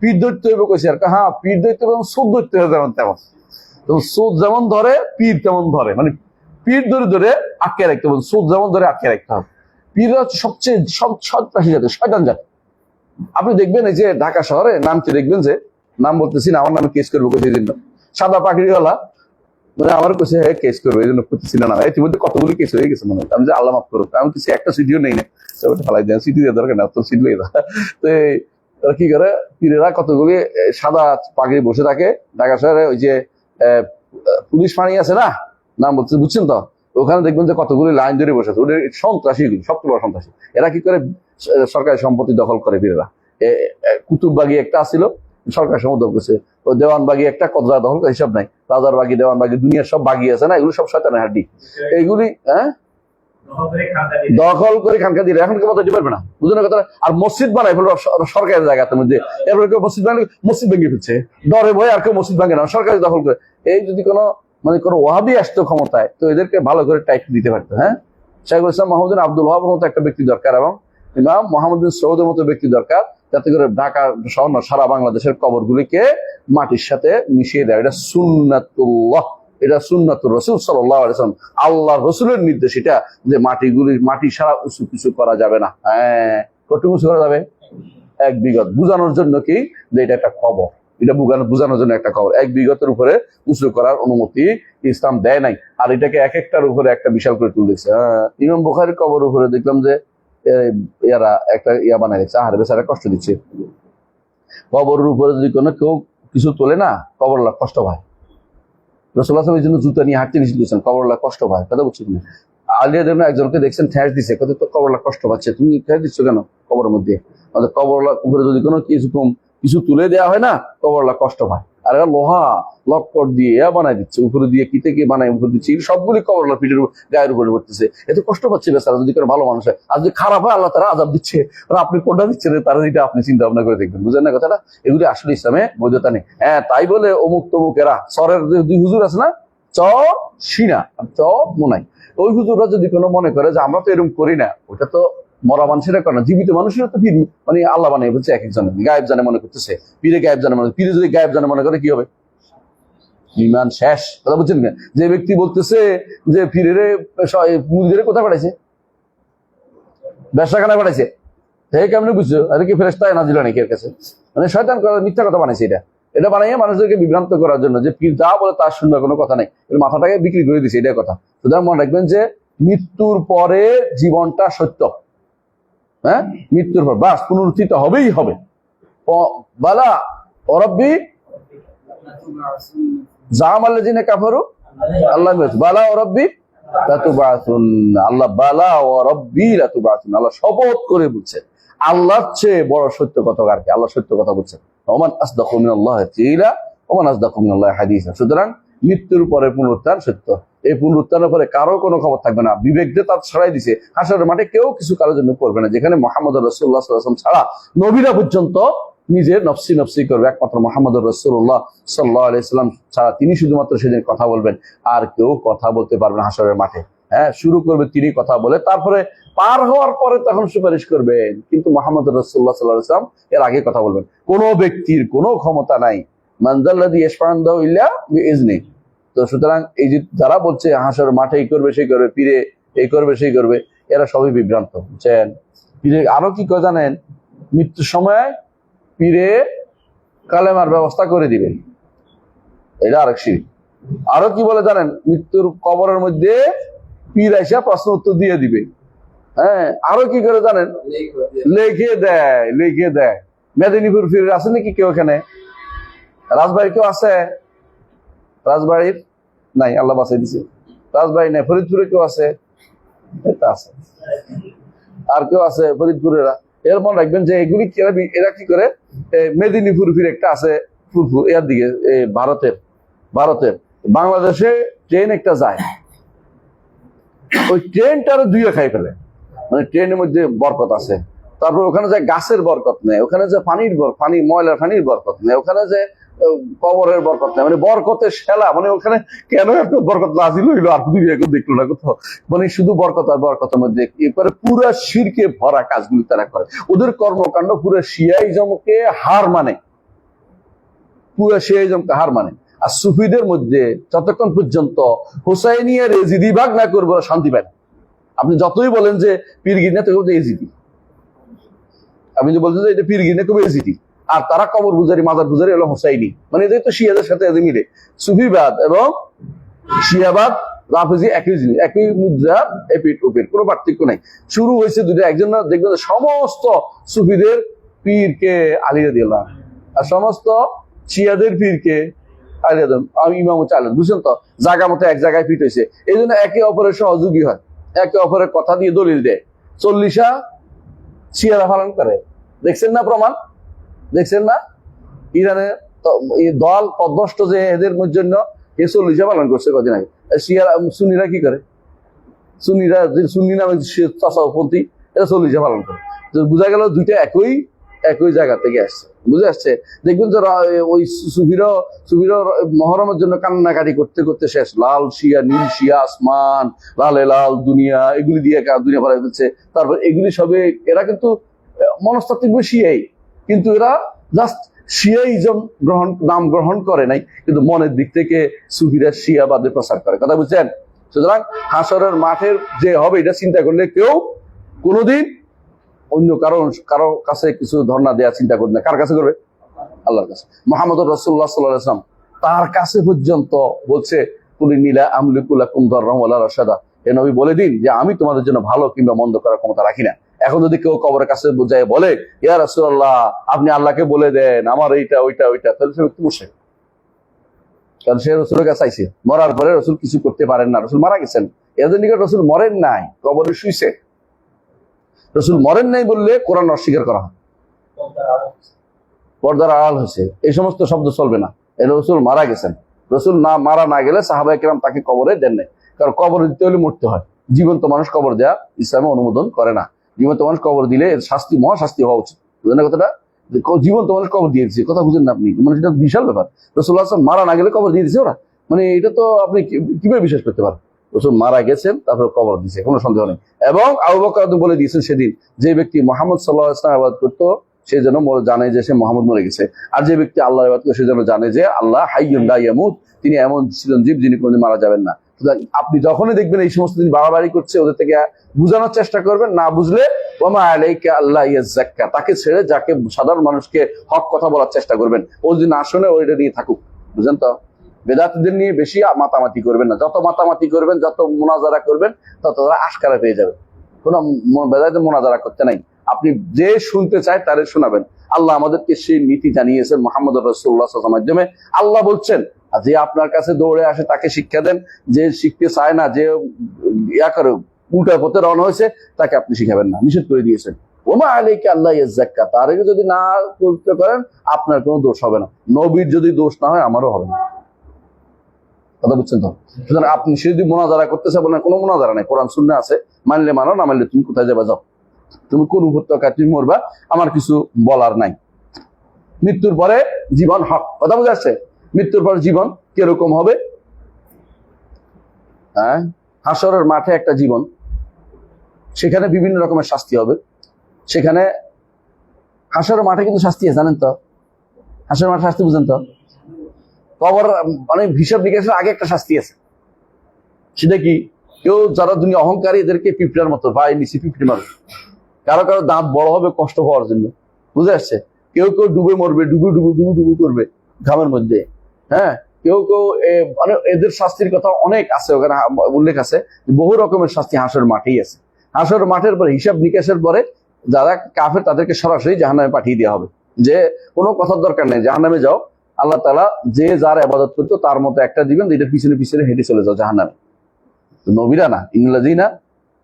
পীর ধরতে হবে কইছে, আর হ্যাঁ পীর ধরতে হবে, সুদ ধরতে হবে যেমন তেমন, তো সুদ যেমন ধরে পীর তেমন ধরে, মানে পীর ধরে ধরে আটকে রাখতে হবে, সুদ যেমন ধরে আটকে রাখতে হবে। পীররা হচ্ছে সবচেয়ে সন্ত্রাসী জাতি, শয়তান জাতি। আপনি দেখবেন এই যে ঢাকা শহরে নামতে দেখবেন যে, নাম বলতেছি না, আমার নামে কেস করবো সেই জন্য, সাদা পাগড়িওয়ালা মানে আমার কাছে কেস করবো, এই জন্য করতেছি না, ইতিমধ্যে কতগুলি কেস হয়ে গেছে মনে হয়, আমি যে আল্লাহ মাফ করবো, আমি কিছু একটা সিটিও নেই না, ওটা ফেলাই দেন, সিটি দেওয়ার দরকার না, তো সিট লই না। তো ওরা কি করে, পীরেরা কতগুলি সাদা পাগড়ি বসে থাকে ঢাকা শহরে, ওই যে পুলিশ ফাঁড়ি আছে না, নাম বলতে বুঝছেন তো, ওখানে দেখবেন যে কতগুলি লাইন ধরে বসে আছে, ওদের সন্ত্রাসী, সবচেয়ে বড় সন্ত্রাসী। এরা কি করে, সরকারি সম্পত্তি দখল করে পীরেরা। কুতুববাগি একটা আসছিল, সরকার সম্পদ করছে, ও দেওয়ানবাগি একটা কতটা দখল করে হিসাব নাই, রাজার বাগি দেওয়ানবাগি দুনিয়ার সব বাগি আছে না, এগুলো সব শয়তানের হাড্ডি, এইগুলি দখল করে খানকা দিয়ে এখন কেউ দিতে পারবে না, বুঝলেন কথা। আর মসজিদ বানায় ফেলবে সরকারি জায়গার মধ্যে, এরপরে কেউ মসজিদ বানালে মসজিদ ভেঙে ফেলছে, ডরে ভয়ে আর কেউ মসজিদ ভাঙে না, সরকারি দখল করে। এই যদি কোনো মানে কোনো ওয়াহাবি আসতো ক্ষমতায়, তো এদেরকে ভালো করে টাইট দিতে পারতো। হ্যাঁ, শাইখুল ইসলাম মোহাম্মদ আব্দুল ওয়াহাবের মতো একটা ব্যক্তি দরকার, এবং ইমাম মোহাম্মদ বিন সৌদের মতো ব্যক্তি দরকার, যাতে করে ঢাকা শহর না সারা বাংলাদেশের কবরগুলিকে মাটির সাথে মিশিয়ে দেয়। এটা সুন্নাতুল্লাহ, এটা সুন্নাতুর রাসূল সাল্লাল্লাহু আলাইহি ওয়াসাল্লাম, আল্লাহর রাসূলের নির্দেশ এটা, যে মাটি সারা উঁচু কিছু করা যাবে না। হ্যাঁ, কতটুকু উঁচু করা যাবে, এক বিঘত, বুঝানোর জন্য কি যে এটা একটা কবর, এটা বুঝানোর জন্য একটা কবর, এক বিঘতের উপরে উঁচু করার অনুমতি ইসলাম দেয় নাই। আর এটাকে এক একটার উপরে একটা বিশাল করে তুলে দিচ্ছে। ইমাম বুখারীর কবর উপরে দেখলাম যে ইয়ারা একটা ইয়া বানাই দিচ্ছে, আহারে বেচারা কষ্ট দিচ্ছে। কবরের উপরে যদি কোনো কেউ কিছু তোলে না, কবরলা কষ্ট পায়। রাসূলুল্লাহ সাল্লাল্লাহু আলাইহি ওয়াসাল্লাম এই জন্য জুতা নিয়ে হাঁটতে নিষেধ করেছেন, কবরলা কষ্ট পায়, কথা বুঝছেন না। আলিয়া দেবনা একজনকে দেখছেন ঠেস দিচ্ছে, কত তো কবরলা কষ্ট পাচ্ছে, তুমি ঠেস দিচ্ছ কেন কবরের মধ্যে? কবরলা উপরে যদি কোনো কিছু তুলে দেওয়া হয় না, কবরলা কষ্ট পায়। আর এরা লোহা লক্কর দিয়ে বানাই দিচ্ছে, উপরে দিয়ে কি থেকে বানাই উপরে দিচ্ছে, সবগুলি কবরলা পিঠের গায়ের উপরে পড়তেছে, এত কষ্ট পাচ্ছে বেচারা। যদি কোনো ভালো মানুষ হয়, আর যদি খারাপ হয়, আল্লাহ তারা আযাব দিচ্ছে, আপনি কোনটা দিচ্ছেন তারা, এটা আপনি চিন্তা ভাবনা করে দেখবেন, বুঝেন না কথাটা। এগুলি আসলে ইসলামে বৈধতা নেই। হ্যাঁ, তাই বলে অমুক তমুক এরা সরের দুই হুজুর আছে না, সিনা মোনাই, ওই হুজুররা যদি কোনো মনে করে যে আমরা তো এরকম করি না, ওটা তো মরা মানুষেরা করে না, জীবিত মানুষেরা তো পীর মানে আল্লাহ বানিয়ে বলছে, এক একজন গায়েব জানে মনে করতেছে, পীরে গায়েব জানে মনে, পীরে যদি গায়েব জানে মনে করে কি হবে? ইমান শেষ। কথা বুঝছেন না? যে ব্যক্তি বলতেছে যে পীরের মুরিদের কোথায় পাঠাইছে, ব্যবসাখানায় পাঠাইছে, হে কেমনে বুঝছো? আরে কি ফেরেশতায় নাজিল নাকি এর কাছে? মানে শয়তান মিথ্যা কথা বানাইছে। এটা বানাইয়া মানুষদেরকে বিভ্রান্ত করার জন্য, যে পীর যা বলে তার শুনবে, কোনো কথা নেই, এর মাথাটাকে বিক্রি করে দিছে, এটাই কথা। সুতরাং মনে রাখবেন যে মৃত্যুর পরে জীবনটা সত্য। হ্যাঁ, মৃত্যুর পর বাস পুনরুত্থিত হবেই হবে। বালা অরব্বি জাম আল্লাযিনা কাফারু আল্লাহ বালা অরব্বি লাতুবাসুন, আল্লাহ বালা ওয়ারাব্বি লাতুবাসুন, আল্লাহ শপথ করে বলছে, আল্লাহর চেয়ে বড় সত্য কথা আর কি? আল্লাহ সত্য কথা বলছেন। ওমান আসদাকু মিনাল্লাহি কিলা ওমান আসদাকু মিনাল্লাহি হাদিসা। সুতরাং মৃত্যুর পরে পুনরুত্থান সত্য। এই পুনরুত্থানের পরে কারো কোনো খবর থাকবে না, বিবেক দিয়ে তার ছড়াই দিছে। হাসরের মাঠে কেউ কিছু কারোর জন্য করবে না, যেখানে মুহাম্মদ রাসূলুল্লাহ সাল্লাল্লাহু আলাইহি ওয়াসাল্লাম ছাড়া নবীরা পর্যন্ত নিজের নফসি নফসি করবে। একমাত্র মুহাম্মদ রাসূলুল্লাহ সাল্লাল্লাহু আলাইহি ওয়াসাল্লাম ছাড়া তিনি শুধুমাত্র সেদিন কথা বলবেন, আর কেউ কথা বলতে পারবে না হাসরের মাঠে। হ্যাঁ, শুরু করবে তিনি কথা বলে, তারপরে পার হওয়ার পরে তখন সুপারিশ করবেন, কিন্তু মুহাম্মদ রাসূলুল্লাহ সাল্লাল্লাহু আলাইহি ওয়াসাল্লাম এর আগে কথা বলবেন। কোনো ব্যক্তির কোনো ক্ষমতা নাই, মানজাল্লাযী ইয়াশফা'u ইনদাহু ইল্লা বিইজনি। তো সুতরাং এই যে যারা বলছে হাসরের মাঠে এই করবে সেই করবে, পীরে এই করবে সেই করবে, এরা সবই বিভ্রান্ত। বুঝছেন? পীরে আরো কি করে জানেন? মৃত্যুর সময় পীরে কালেমার ব্যবস্থা করে দিবে, এটা আরেক শিরক। আরো কি বলে জানেন? মৃত্যুর কবরের মধ্যে পীর আইসা প্রশ্ন উত্তর দিয়ে দিবে। হ্যাঁ, আরো কি করে জানেন? লিখে দেয়। মেদিনীপুর পীর আছে নাকি কেউ এখানে? রাজবাড়ি কেউ আছে? রাজবাড়ির নাই, আল্লাহ বাঁচাই দিছে। রাজবাড়ি নাই, ফরিদপুরে কেউ আছে? এটা আছে। আর কেউ আছে ফরিদপুরেরা? এর মনে রাখবেন যে এগুলি এরা কি করে, মেদিনীপুর পীর একটা আছে এর দিকে, ভারতের বাংলাদেশে ট্রেন একটা যায়, ওই ট্রেনটার দুইয়ে খাই ফেলে। মানে ট্রেনের মধ্যে বরকত আছে, তারপর ওখানে যে গাছের বরকত নেই, ওখানে যে ময়লার পানির বরকত নেই, ওখানে যে কবরের বরকত নেই, মানে বরকতের শেলা। মানে ওখানে কেন এত বরকত নাজিল হইলো আর দুনিয়া কেউ দেখলো না কোথাও। মানে শুধু বরকত আর বরকতের মধ্যে এরপরে পুরা শিরকে ভরা কাজগুলি তারা করে। ওদের কর্মকাণ্ড পুরো শিয়াইজমকে হার মানে, পুরো শিয়াইজমকে হার মানে। আর সুফিদের মধ্যে যতক্ষণ পর্যন্ত হুসাইনিয়া রেজিদি ভাগ না করবো শান্তি পায় না। আপনি যতই বলেন যে পীরগির না, তো এজিদি, আপনি যে বলছেন যে এটা পীরগির না, কবে এজিদি। আর তারা কবর পূজারি মাজার পূজারি হলো হোসাইনি, মানে এদের তো শিয়াদের সাথে এদের মিলে। সুফিবাদ এবং শিয়াবাদ রাফেজি একই জিনিস, একই মুদ্রা, এপিট ওপিট, কোনো পার্থক্য নাই। শুরু হয়েছে দুটো, একজন দেখবেন সমস্ত সুফিদের পীরকে আলী রাদিয়াল্লাহু আনহু, আর সমস্ত শিয়াদের পীরকে আলী রাদিয়াল্লাহু আনহু, ইমাম চালেন। বুঝছেন তো? জায়গা মতো এক জায়গায় ফিট হয়েছে, এই জন্য একে অপরের সহযোগী হয়, একে অপরের কথা দিয়ে দলিল দেয়। 40 শিয়ারা পালন করে, দেখছেন না প্রমাণ? দেখছেন না? ইরানে দল পদ্মষ্ট যে এদের জন্য 40 পালন করছে কদিন আগে। শিয়ারা সুন্নিরা কি করে? সুন্নি নামে তাসাউফপন্থী, এরা 40 পালন করে। তো বোঝা গেল দুইটা একই জায়গা থেকে আসছে। বুঝে আসছে? দেখবেন যে ওই সুফির মহরমের জন্য কান্নাকাটি করতে করতে শেষ। লাল শিয়া, নীল শিয়া, আসমান, লালে লাল দুনিয়া, এগুলি দিয়ে দুনিয়া ভরা ফেলছে। তারপর এগুলি সবে, এরা কিন্তু মনস্তাত্ত্বিক শিয়াই, কিন্তু এরা জাস্ট শিয়াইজম নাম গ্রহণ করে নাই, কিন্তু মনের দিক থেকে সুফিরা শিয়াবাদে প্রচার করে। কথা বুঝছেন? সুতরাং হাসরের মাঠের যে হবে এটা চিন্তা করলে কেউ কোনোদিন অন্য কারো কাছে কিছু ধর্ণা দেওয়া চিন্তা করবে না। কার কাছে করবে? আল্লাহর কাছে। মুহাম্মদ রাসূলুল্লাহ সাল্লাল্লাহু আলাইহি ওয়াসাল্লাম তার কাছে পর্যন্ত বলছে, কুলি নীলা আমলিকু লাকুম দাররাম ওয়ালা রাশাদা, এ নবী বলে দিন যে আমি তোমাদের জন্য ভালো কিংবা মন্দ করার ক্ষমতা রাখি না। এখন যদি কেউ কবরের কাছে বোঝায় বলে, ইয়া রাসূলুল্লাহ আপনি আল্লাহকে বলে দেন আমার এইটা ওইটা, তাহলে সে ব্যক্তি মুশরিক। কারণ সে রসুলের কাছে চাইছে, মরার পরে রসুল কিছু করতে পারেন না, রসুল মারা গেছেন। এদের নিকট রসুল মরেন নাই, কবরে শুইছে। রসুল মরেন নাই বললে কোরআন অস্বীকার করা হয়, পর্দার আড়াল হয়েছে, এই সমস্ত শব্দ চলবে না। রসুল মারা গেছেন। রসুল মারা না গেলে সাহাবায়ে কেরাম তাকে কবরে দেন নাই, কারণ কবর দিতে হলে মরতে হয়। জীবন্ত মানুষ কবর দেওয়া ইসলামে অনুমোদন করে না। জীবন্ত মানুষ কবর দিলে এর শাস্তি, মহাশাস্তি হওয়া উচিত। বুঝলেন না কথাটা? জীবন্ত মানুষ কবর দিয়ে দিচ্ছে, কথা বুঝেন না আপনি? মানে সেটা বিশাল ব্যাপার। রাসূলুল্লাহ সাল্লাল্লাহু আলাইহি ওয়াসাল্লাম মারা না গেলে কবর দিয়ে দিচ্ছে ওরা, মানে এটা তো আপনি কিভাবে বিশ্বাস করতে পারেন? রসুল মারা গেছেন, তারপর কবর দিয়েছে, কোনো সন্দেহ নেই। এবং আবু বকর বলে দিয়েছেন সেদিন, যে ব্যক্তি মুহাম্মদ সাল্লাল্লাহু আলাইহি ওয়াসাল্লাম ইবাদত করতো সে যেন জানে যে সে মুহাম্মদ মরে গেছে, আর যে ব্যক্তি আল্লাহ ইবাদত করে সে যেন জানে যে আল্লাহ হাইয়ুন লা ইয়ামুত, তিনি এমন চিরঞ্জীব যিনি কোনোদিন মারা যাবেন না। আপনি যখনই দেখবেন এই সমস্ত জিনিস বাড়াবাড়ি করছে, ওদের থেকে বুঝানোর চেষ্টা করবেন, না বুঝলে ওমা আলাইকা আল্লাহ ইয়াযাক্কা, তাকে ছেড়ে যাকে সাধারণ মানুষকে হক কথা বলার চেষ্টা করবেন, ও যদি না শোনে ওইটা নিয়ে থাকুক। বুঝলেন তো? বেদাতীদের নিয়ে বেশি মাতামাতি করবেন না, যত মাতামাতি করবেন, যত মুনাজারা করবেন, তত তারা আশকারা পেয়ে যাবে। কোন বেদাতীদের মুনাজারা করতে নাই, আপনি যে শুনতে চায় তারে শোনাবেন। আল্লাহ আমাদেরকে সেই নীতি জানিয়েছেন মুহাম্মদ রাসূলুল্লাহ সাল্লাল্লাহু আলাইহি ওয়াসাল্লামের মাধ্যমে। আল্লাহ বলছেন, যে আপনার কাছে দৌড়ে আসে তাকে শিক্ষা দেন, যে শিখতে চায় না, যে করে উল্টা পথে রওনা হয়েছে, তাকে আপনি শিখাবেন না, নিষেধ করে দিয়েছেন। ওমা আলাইকা আল্লাহ ইয়াযাক্কা, তার আগে যদি না করতে পারেন আপনার কোনো দোষ হবে না, নবীর যদি দোষ না হয় আমারও হবে না। কথা বুঝছেন তো? সুতরাং আপনি সে যদি মোনাজারা করতেছে, বলেন কোনো মোনাজারা নাই, কোরআন সুন্নাহ আছে, মানলে মানো, না মানলে তুমি কোথায় যাবা যাও, তুমি কোন উপত্যকায় তুমি মরবা, আমার কিছু বলার নাই। মৃত্যুর পরে জীবন হক, কথা বুঝে আসছে? মৃত্যুর পর জীবন কিরকম হবে? হ্যাঁ, হাসরের মাঠে একটা জীবন, সেখানে বিভিন্ন রকমের শাস্তি হবে। সেখানে হাসরের মাঠে কিন্তু শাস্তি আছে, জানেন তো? হাসরের মাঠে শাস্তি বুঝেন তো? কবর মানে হিসাব নিকাশের আগে একটা শাস্তি আছে। সেটা কি? কেউ যারা দুনিয়া অহংকারী, এদেরকে পিঁপড়ার মতো ভাই নিচে পিঁপড়ে মারবে, কারো কারো দাঁত বড় হবে কষ্ট পাওয়ার জন্য, বুঝে আসছে? কেউ কেউ ডুবে মরবে, ডুবু ডুবু ডুবু ডুবু করবে ঘামের মধ্যে। হ্যাঁ, কেউ কেউ মানে এদের শাস্তির কথা অনেক আছে, ওখানে উল্লেখ আছে, বহু রকমের শাস্তি হাসর মাঠেই আছে। হাসর মাঠের পরে হিসাব নিকাশের পরে যারা কাফের তাদেরকে সরাসরি জাহান্নামে পাঠিয়ে দেওয়া হবে, যে কোনো কথার দরকার নেই, জাহান্নামে যাও। আল্লাহ তাআলা যে যার ইবাদত করতো তার মতো একটা দিবেন, যেটা পিছনে পিছনে হেঁটে চলে যাও জাহান্নামে। নবীরা না,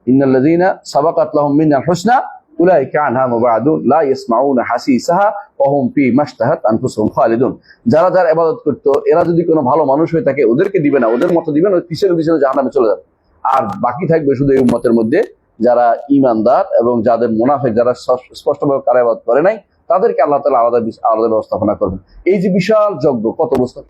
ইন্নাল্লাযীনা সাবাকাত লাহুম মিনাল হুসনা উলাইকা আনহা মুবাদুন লা ইয়াসমাউনা হাসিসাহা ওয়া হুম ফি মাশতাহাত আনফুসুহুম খালিদুন। যারা যার ইবাদত করতো এরা যদি কোনো ভালো মানুষ হয়ে থাকে ওদেরকে দিবে না, ওদের মতো দিবেন, ওই পিছনে পিছনে জাহান্নামে চলে যাবে। আর বাকি থাকবে শুধু এই উম্মতের মধ্যে যারা ঈমানদার এবং যাদের মুনাফিক, যারা স্পষ্টভাবে কার ইবাদত করে নাই, তাদেরকে আল্লাহ তাআলা আলাদা আলাদা ব্যবস্থাপনা করবেন। এই যে বিশাল যজ্ঞ, কত বছর?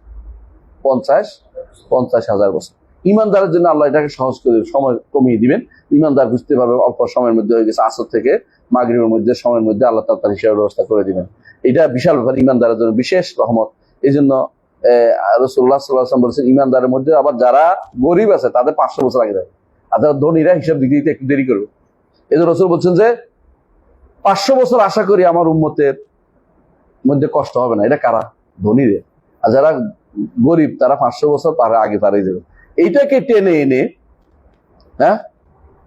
50,000 বছর। ইমানদারের জন্য আল্লাহ এটাকে সহজ করে সময় কমিয়ে দিবেন। ইমানদার বুঝতে পারবে অল্প সময়ের মধ্যে হয়ে গেছে, আসর থেকে মাগরিবের মধ্যে সময়ের মধ্যে আল্লাহ তাআলা তার হিসাবের ব্যবস্থা করে দিবেন। এটা বিশাল ব্যাপার, ইমানদারের জন্য বিশেষ রহমত। এই জন্য রাসূলুল্লাহ সাল্লাল্লাহু আলাইহি ওয়াসাল্লাম বলেছেন, ইমানদারের মধ্যে আবার যারা গরিব আছে তাদের 500 বছর আগে যাবে, আর যারা ধনীরা হিসাব দিতে দিতে একটু দেরি করবে। এই জন্য রাসূল বলছেন যে 500 বছর আশা করি আমার উম্মতের মধ্যে কষ্ট হবে না। এটা কারা? ধনীদের। আর যারা গরিব তারা 500 বছর আগে পারে যাবে। এইটাকে টেনে এনে হ্যাঁ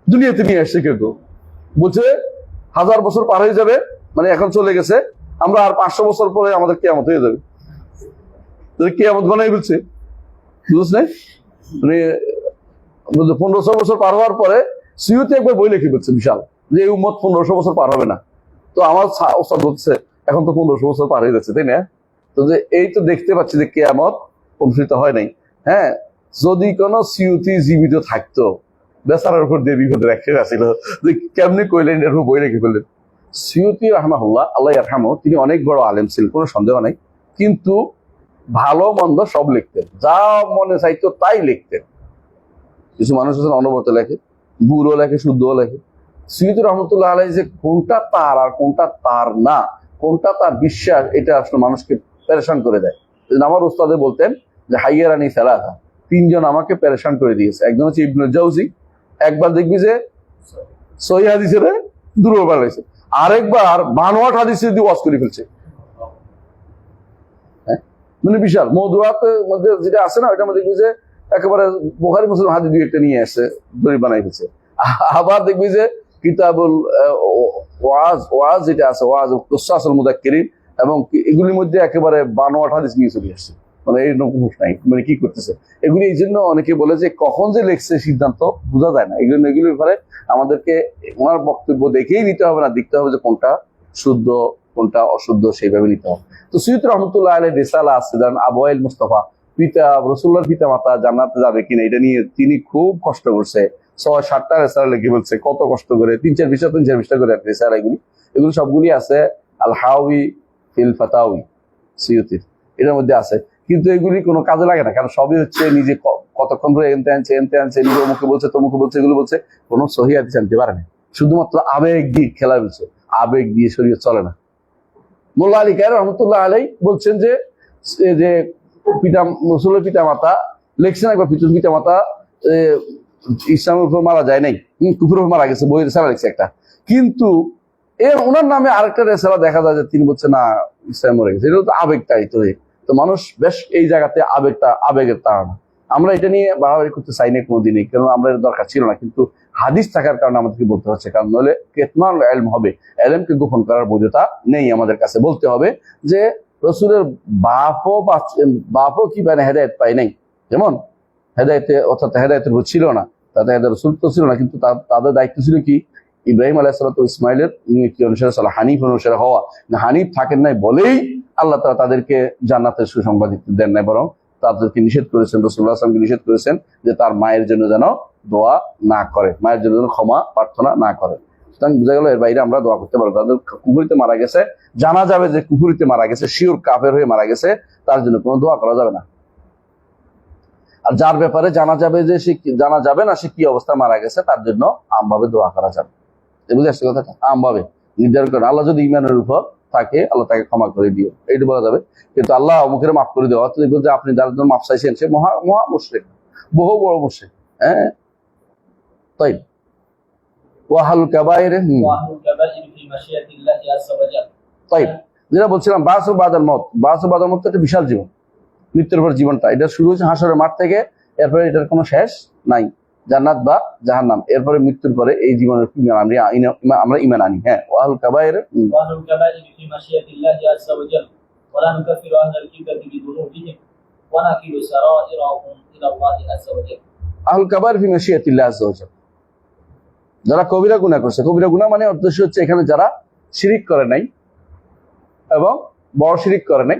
দুনিয়াতে নিয়ে আসছে। কেউ কেউ বলছে 1000 বছর পার হয়ে যাবে, মানে এখন চলে গেছে, আমরা আর 500 বছর পরে আমাদের কিয়ামত হয়ে যাবে। কিয়ামত বানাই বলছে, বুঝছ নাই? মানে 1500 বছর পার হওয়ার পরে সিউতে একবার বই লিখে বলছে বিশাল, যে এই উম্মত 1500 বছর পার হবে না। তো আমার ওস্তাদ বলছে এখন তো 1500 বছর পার হয়ে যাচ্ছে, তাই না? তো যে এই তো দেখতে পাচ্ছি যে কিয়ামত অনুষ্ঠিত হয় নাই। হ্যাঁ, যদি কোন সিউতি জীবিত থাকতো, বেচারার উপর দিয়ে বিপদে রেখে আসছিল, যে কেমনি কইলেন এর বই রেখে ফেললেন। সিউতি রাহমাহুল্লাহ, আল্লাহ ইয়ারহামহু, তিনি অনেক বড় আলেম ছিলেন, কোনো সন্দেহ নাই, কিন্তু ভালো মন্দ সব লিখতেন, যা মনে চাইতো তাই লিখতেন। কিছু মানুষ আছেন অনবরত লেখে, বুড়ো লেখে, শুদ্ধও লেখে। সিউতি রহমতুল্লাহ আলাইহি যে কোনটা তার আর কোনটা তার না, কোনটা তার বিশ্বাস, এটা আসলে মানুষকে পেরেশান করে দেয়। আমার উস্তাদে বলতেন যে হাইয়ারানি সালাসা, 3 জন আমাকে পেরেশান করে দিয়েছে। একজন হচ্ছে ইবনুল জাওজি, একবার দেখবি যে সহিহ হাদিসের দুর্বল বানাইছে, আরেকবার বানোয়াট হাদিসের দিয়ে ওয়াজ করে ফেলছে। হ্যাঁ, মানে বিশাল মওদুআতের মধ্যে যেটা আছে না, ওইটার মধ্যে দেখবি যে একেবারে বুখারী মুসলিম হাদিস দিয়ে একটা নিয়ে আসছে, দড়ি বানাই ফেলছে। আবার দেখবি যে কিতাবুল ওয়াজ যেটা আছে, ওয়াজ কুসাসুল মুদাক্কিরিন, এবং এগুলির মধ্যে একেবারে বানোয়াট হাদিস নিয়ে চলে আসছে। মানে এইরকম নাই, মানে কি করতেছে এগুলি। এই জন্য অনেকে বলে যে কখন যে লেখছে সিদ্ধান্ত বোঝা যায় না। এগুলির ব্যাপারে আমাদেরকে ওনার বক্তব্য দেখেই নিতে হবে না, দেখতে হবে যে কোনটা শুদ্ধ কোনটা অশুদ্ধ, সেইভাবে নিতে হবে। তো সৈয়দ রহমতুল্লাহ আলাইহির রিসালা আছে, যেমন আবু আইল মুস্তাফা, পিতা রাসূলুল্লাহর পিতা মাতা জান্নাতে যাবে কিনা, এটা নিয়ে তিনি খুব কষ্ট করছে। 6-7টা রিসালা লিখে বলছে, কত কষ্ট করে, 3-4 পৃষ্ঠা করে রিসালা। এগুলি সবগুলি আছে আল হাওয়ি ফিল ফাতাওয়ি, সিয়ুতির, এটার মধ্যে আছে। কিন্তু এগুলি কোনো কাজে লাগে না, কারণ সবই হচ্ছে নিজে কতক্ষণ ধরে এনতে আনছে নিজে অমুকে বলছে তমুকে বলছে, এগুলো বলছে, কোনো সহি হাদিস আনতে পারে না, শুধুমাত্র আবেগ দিয়ে খেলা বলছে, আবেগ দিয়ে শরীয়ত চলে না। মোল্লা আলী কায়ের রহমতুল্লাহ আলাই বলছেন যে রসুলের পিতা মাতা লেখছেন একবার, পিতা মাতা ইসলামের উপর মারা যায় নাই, কুফুরের উপর মারা গেছে, বইয়ের রেসালা লিখছে একটা, কিন্তু ওনার নামে আরেকটা রেসালা দেখা যায় যে তিনি বলছে না ইসলাম মরে গেছে। এটা তো আবেগটাই তো মানুষ বেশ এই জায়গাতে আবেগের তাড়না। আমরা এটা নিয়ে বাড়াবাড়ি করতে চাই না কোনোদিনই, কারণ আমরা এর দরকার ছিল না, কিন্তু হাদিস থাকার কারণে আমাদেরকে বলতে হচ্ছে, কারণ নইলে কেতমান এলম হবে, এলমকে গোপন করার বৈধতা নেই আমাদের কাছে। বলতে হবে যে রসুলের বাপও কি পায় না, হেদায়ত পায় নাই, যেমন হেদায়তে অর্থাৎ হেদায়তের ভূত ছিল না, তাদের হেদায়ত রসুল তো ছিল না, কিন্তু তাদের দায়িত্ব ছিল কি ইব্রাহিম আলাইহিসসালাম ইসমাইলের নীতি অনুসারে হানিফ অনুসারে হওয়া। হানিফ থাকেন নাই বলেই আল্লাহ তাআলা তাদেরকে জান্নাতের সুসংবাদ দেন নাই, বরং তাদেরকে নিষেধ করেছেন, রাসূলুল্লাহ সাল্লাল্লাহু আলাইহি ওয়াসাল্লামকে নিষেধ করেছেন যে তার মায়ের জন্য যেন দোয়া না করে, মায়ের জন্য যেন ক্ষমা প্রার্থনা না করে। সুতরাং বোঝা গেল এর বাইরে আমরা দোয়া করতে পারবো। তাদের কুফরিতে মারা গেছে, জানা যাবে যে কুফরিতে মারা গেছে, শিওর কাফের হয়ে মারা গেছে, তার জন্য কোনো দোয়া করা যাবে না। আর যার ব্যাপারে জানা যাবে যে জানা যাবে না সে কি অবস্থা মারা গেছে, তার জন্য আমভাবে দোয়া করা যাবে। বুঝে আসছে কথাটা? আমভাবে নির্ধারণ করেন, আল্লাহ যদি ইমানের উপর থাকে আল্লাহ তাকে ক্ষমা করে দিও, এইটা বলা যাবে। কিন্তু আল্লাহ অমুকের মাফ করে দেওয়া, দেখবেন যে আপনি যার জন্য মাফ চাইছেন সে মহা মুশরিক, বহু বড় মুশরিক। হ্যাঁ, তাই ওয়াহাল কাবায়ের তাই যেটা বলছিলাম, বাসু বাদাল মত, বাসু বাদাল মত একটা বিশাল জীবন, মৃত্যুর পর জীবনটা, এটা শুরু হয়েছে হাসরের মাঠ থেকে, এরপরে এটার কোনো শেষ নাই, জান্নাত বা জাহান্নাম, এরপরে মৃত্যুর পরে এই জীবনের আমরা ইমান আনি। হ্যাঁ, ওয়াহুল কাবায়ের আহুল কাবায়ের ফি মাশিয়াতিল্লাহ আযজা ওয়া জাল, যারা কবিরা গুনাহ করছে, কবিরা গুনাহ মানে উদ্দেশ্য হচ্ছে এখানে যারা শিরিক করে নাই এবং বড় শিরিক করে নাই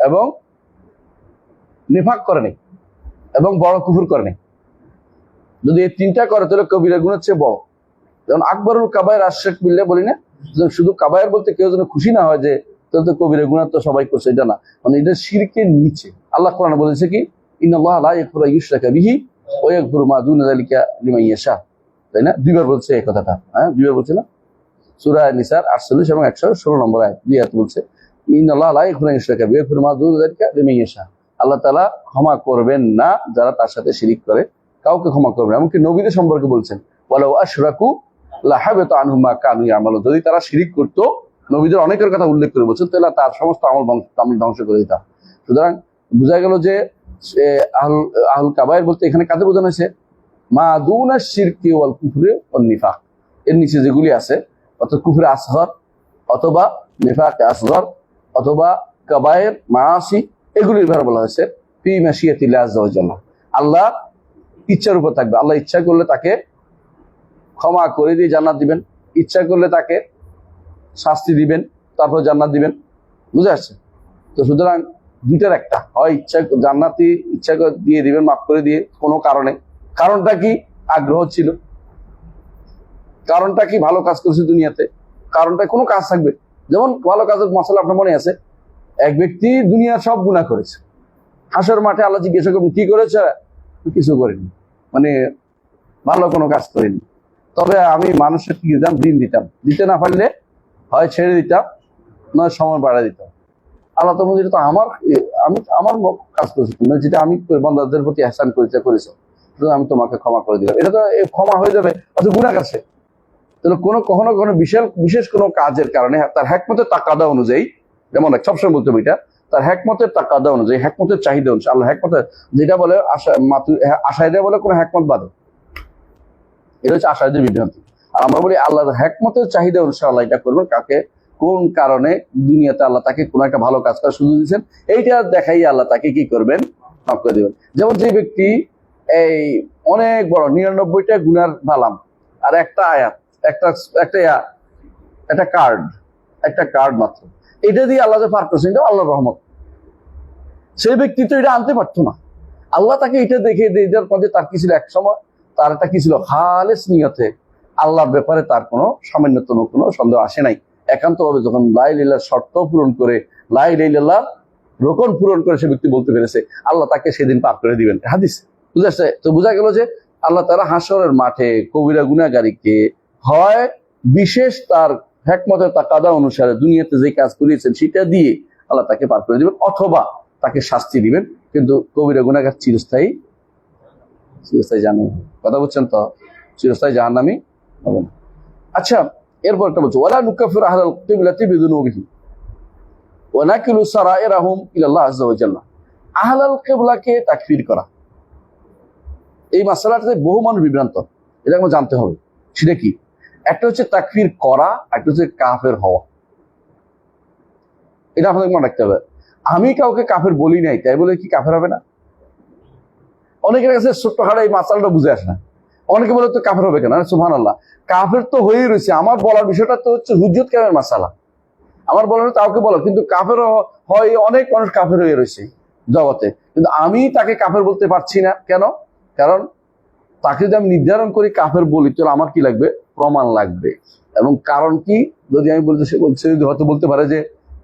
এবং নিফাক করে নাই এবং বড় কুফর করে নাই, যদি এই তিনটা করে তাহলে কবিরা গুনাহ হচ্ছে বড়। যেমন আকবরুল কাবায়ের আশরাক বিল্লাহ বলি না, শুধু কাবায়ের বলতে কেউ যেন খুশি না হয় যে তো কবিরা গুনাহ তো সবাই করছে, এটা না, মানে এটা শিরকের নিচে। আল্লাহ কোরআনে বলেছে কি ইন্নাল্লাহা লা ইয়াগফিরু ইউশরাকা বিহি ওয়া ইয়াগফিরু মা দুনা যালিকা লিমান ইয়াশা, তাই না? দুইবার বলছে এই কথাটা, হ্যাঁ দুইবার বলছে না, সূরা নিসার 48 এবং 116 নম্বর আয়াত, দুই আয়াত বলছে ইন্নাল্লাহা লা ইয়াগফিরু ইউশরাকা বিহি ওয়া ইয়াগফিরু মা দুনা যালিকা লিমান ইয়াশা। আল্লাহ তাআলা ক্ষমা করবেন না যারা তার সাথে শিরিক করে, কাউকে ক্ষমা করবেন। এমনকি নবীদের সম্পর্কে বলছেন ওয়ালাউ আশরাকু লাহাবাতা আনহুম মা কানু ইয়ামালুন, যদি তারা শিরিক করতো, নবীদের অনেকের কথা উল্লেখ করে বলছেন, তাহলে তার সমস্ত আমল ধ্বংস করে দিতাম। সুতরাং বোঝা গেল যে আহুল কাবায়ের বলতে এখানে কাদের বোঝানো হয়েছে, মা দুনা শিরকি ওয়াল কুফরি ওয়ান নিফাক, এর নিচে যেগুলি আছে, অর্থাৎ কুফরে আসগর অথবা নিফাক আসগর অথবা কাবায়ের মাআসি, এগুলির ব্যাপারে বলা হয়েছে ফি মাশিয়াতিল্লাহ আযজা ওয়া জাল্লা, আল্লাহ ইচ্ছার উপর থাকবে। আল্লাহ ইচ্ছা করলে তাকে ক্ষমা করে দিয়ে জান্নাত দিবেন, ইচ্ছা করলে তাকে শাস্তি দিবেন, তারপর জান্নাত দিবেন। বুঝে আসছে তো? সুতরাং দুইটার একটা, হয় ইচ্ছা জান্নাতি ইচ্ছা দিয়ে দিবেন, মাফ করে দিয়ে কোনো কারণে, কারণটা কি আগ্রহ ছিল, কারণটা কি ভালো কাজ করছে দুনিয়াতে, কারণটা কোনো কাজ থাকবে। যেমন ভালো কাজের মশলা আপনার মনে আছে, এক ব্যক্তি দুনিয়ার সব গুনাহ করেছে, হাসর মাঠে আল্লাহ জিজ্ঞাসা করবেন কি করেছে, কিছু করিনি, মানে ভালো কোনো কাজ করিনি, তবে আমি মানুষের কি দিতাম, দিন দিতাম, দিতে না পারলে হয় ছেড়ে দিতাম নয় সময় বাড়াই দিতাম। আল্লাহ তো যেটা তো আমার কাজ করেছি, মানে যেটা আমি বান্দাদের প্রতি ইহসান করেছো আমি তোমাকে ক্ষমা করে দিলাম, এটা তো ক্ষমা হয়ে যাবে, অথচ গুনাহ আছে। তাহলে কখনো বিশেষ কোনো কাজের কারণে তার হিকমতের তাকাদা অনুযায়ী, যেমন সবসময় বলতে হবে এটা তার হিকমতের তাকাদা অনুযায়ী, হিকমতের চাহিদা অনুযায়ী, আল্লাহ হিকমতের যেটা বলে আশায়দা বলে কোনো হিকমত বাদে, এটা হচ্ছে আশায়দের বিভ্রান্তি। আর আমরা বলি আল্লাহর হিকমতের চাহিদা অনুসারে আল্লাহ এটা করবেন, কাকে কোন কারণে দুনিয়াতে আল্লাহ তাকে কোনো একটা ভালো কাজ করার সুযোগ দিচ্ছেন, এইটা দেখাই আল্লাহ তাকে কি করবেন, মাফ করে দেবেন। যেমন যে ব্যক্তি এই অনেক বড় 99টা গুনার বালাম আর একটা আয়াত, একটা কার্ড মাত্র, এটা দিয়ে আল্লাহ যে পার করছেন, এটা আল্লাহর রহমত। সেই ব্যক্তি তো এটা আনতে পারতো না, আল্লাহ তাকে এটা দেখে এটার মধ্যে তার কি ছিল, এক সময় তার একটা কি ছিল, খালেস নিয়তে আল্লাহর ব্যাপারে তার কোনো সামান্যতম কোনো সন্দেহ আসে নাই। একান্তভাবে যখন লা ইলাহা ইল্লাল্লাহ শর্ত পূরণ করে লা ইলাহা ইল্লাল্লাহ রোকন পূরণ করে সে ব্যক্তি বলতে পেরেছে, আল্লাহ তাকে সেদিন পার করে দিবেন। হাদিস বুঝে আসছে তো? বোঝা গেল যে আল্লাহ তাআলা হাশরের মাঠে কবিরা গুনাহগারীকে হয় বিশেষ তার হিকমতের তাকাদা অনুসারে দুনিয়াতে যে কাজ করিয়েছেন সেটা দিয়ে আল্লাহ তাকে পার করে দিবেন, অথবা তাকে শাস্তি দিবেন। কিন্তু কবিরা গুনাহগার চিরস্থায়ী জাহান্নামী। কথা বুঝছেন তো? চিরস্থায়ী জাহান্নামী হবে না। আচ্ছা, এরপর একটা বলছে ওয়ালা নুকাফিরু আহলাল কিবলাতি বিযুনুবিহিম ওয়া নাকিলু সারাইরাহুম ইলাল্লাহ আযজা ওয়া জাল্লা। আহলাল কিবলাকে তাকফির করা, এই মাসালাটাতে বহু মানুষ বিভ্রান্ত, এটা আমাকে জানতে হবে। সেটা কি? একটা হচ্ছে তাকফির করা, একটা হচ্ছে কাফের হওয়া। এটা আপনাদের মনে রাখতে হবে। আমি কাউকে কাফের বলি নাই তাই বলে কি কাফের হবে না? অনেকের কাছে ছোট্টখাটো এই মাসালাটা বুঝে আসে না। অনেকে বলে তো কাফের হবে কেন? সুবহানাল্লাহ, কাফের তো হয়েই রয়েছে। আমার বলার বিষয়টা তো হচ্ছে হুজ্জত কায়েমের মাসালা। আমার বলার কাউকে বলো, কিন্তু কাফের হয় অনেক মানুষ কাফের হয়ে রয়েছে জগতে, কিন্তু আমি তাকে কাফের বলতে পারছি না। কেন? কারণ তাকে যদি আমি নির্ধারণ করি কাফের বলি, তাহলে আমার কি লাগবে? প্রমাণ লাগবে। এবং কারণ কি? যদি আমি বলতে, সে বলছে যদি হয়তো বলতে পারে যে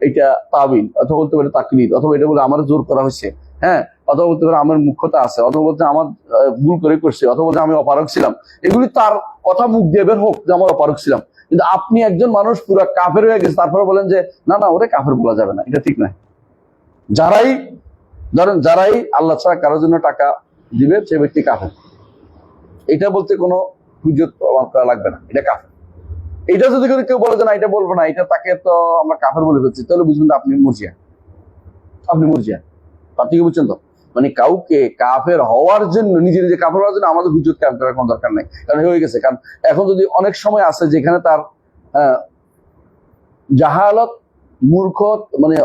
এটা তাবিল, অথবা বলতে পারে তাকলিদ, অথবা এটা বলে আমার জোর করা হয়েছে, হ্যাঁ, অথবা বলতে পারে আমার মুখ্যতা আছে, অথবা বলতে আমার ভুল করে করছে, অথবা বলতে আমি অপারক ছিলাম। এগুলি তার কথা মুখ দিয়ে বের হোক যে আমার অপারক ছিলাম। কিন্তু আপনি একজন মানুষ পুরো কাফের হয়ে গেছে, তারপরে বলেন যে না না ওরে কাফের বলা যাবে না, এটা ঠিক নয়। যারাই ধরেন যারাই আল্লাহ ছাড়া কারোর জন্য টাকা দিবে সে ব্যক্তি কাফের, এটা বলতে কোনো হুজ্জত প্রমাণ করা লাগবে না, এটা কাফের। এটা যদি কেউ বলে যে না এটা বলবো না, এটা তাকে তো আমরা কাফের বলে ফেলছি, তাহলে বুঝবেন আপনি মুরজিয়া। আপনি কি বুঝছেন তো? মানে কাউকে কাফের হওয়ার জন্য, নিজে নিজে কাফের হওয়ার জন্য আমাদের হুজ্জত কায়েম করার কোনো দরকার নেই, কারণ হয়ে গেছে। কারণ এখন যদি অনেক সময় আছে যেখানে তার জাহালত, মূর্খ, মানে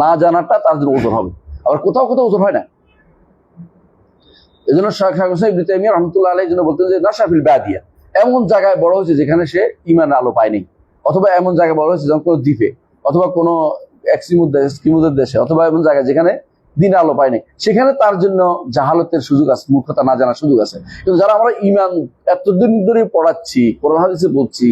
না জানাটা তার জন্য ওজন হবে, আবার কোথাও কোথাও ওজন হয় না। এই জন্য শাইখ ইবনে তাইমিয়া রাহমাতুল্লাহ আলাইহি জন্য বলতেন যে নাশাফিল বাদিয়া, এমন জায়গায় বড় হয়েছে যেখানে সে ইমানের আলো পায়নি, অথবা এমন জায়গায় বড় হয়েছে যেমন কোনো দ্বীপে, অথবা কোনো এক্সকিমুদের দেশে, অথবা এমন জায়গায় যেখানে দিন আলো পায়নি, সেখানে তার জন্য জাহালতের সুযোগ আছে, মূর্খতা না জানার সুযোগ আছে। কিন্তু যারা আমরা ইমান এতদিন ধরে পড়াচ্ছি, কোরআন হাদিসে বলছি,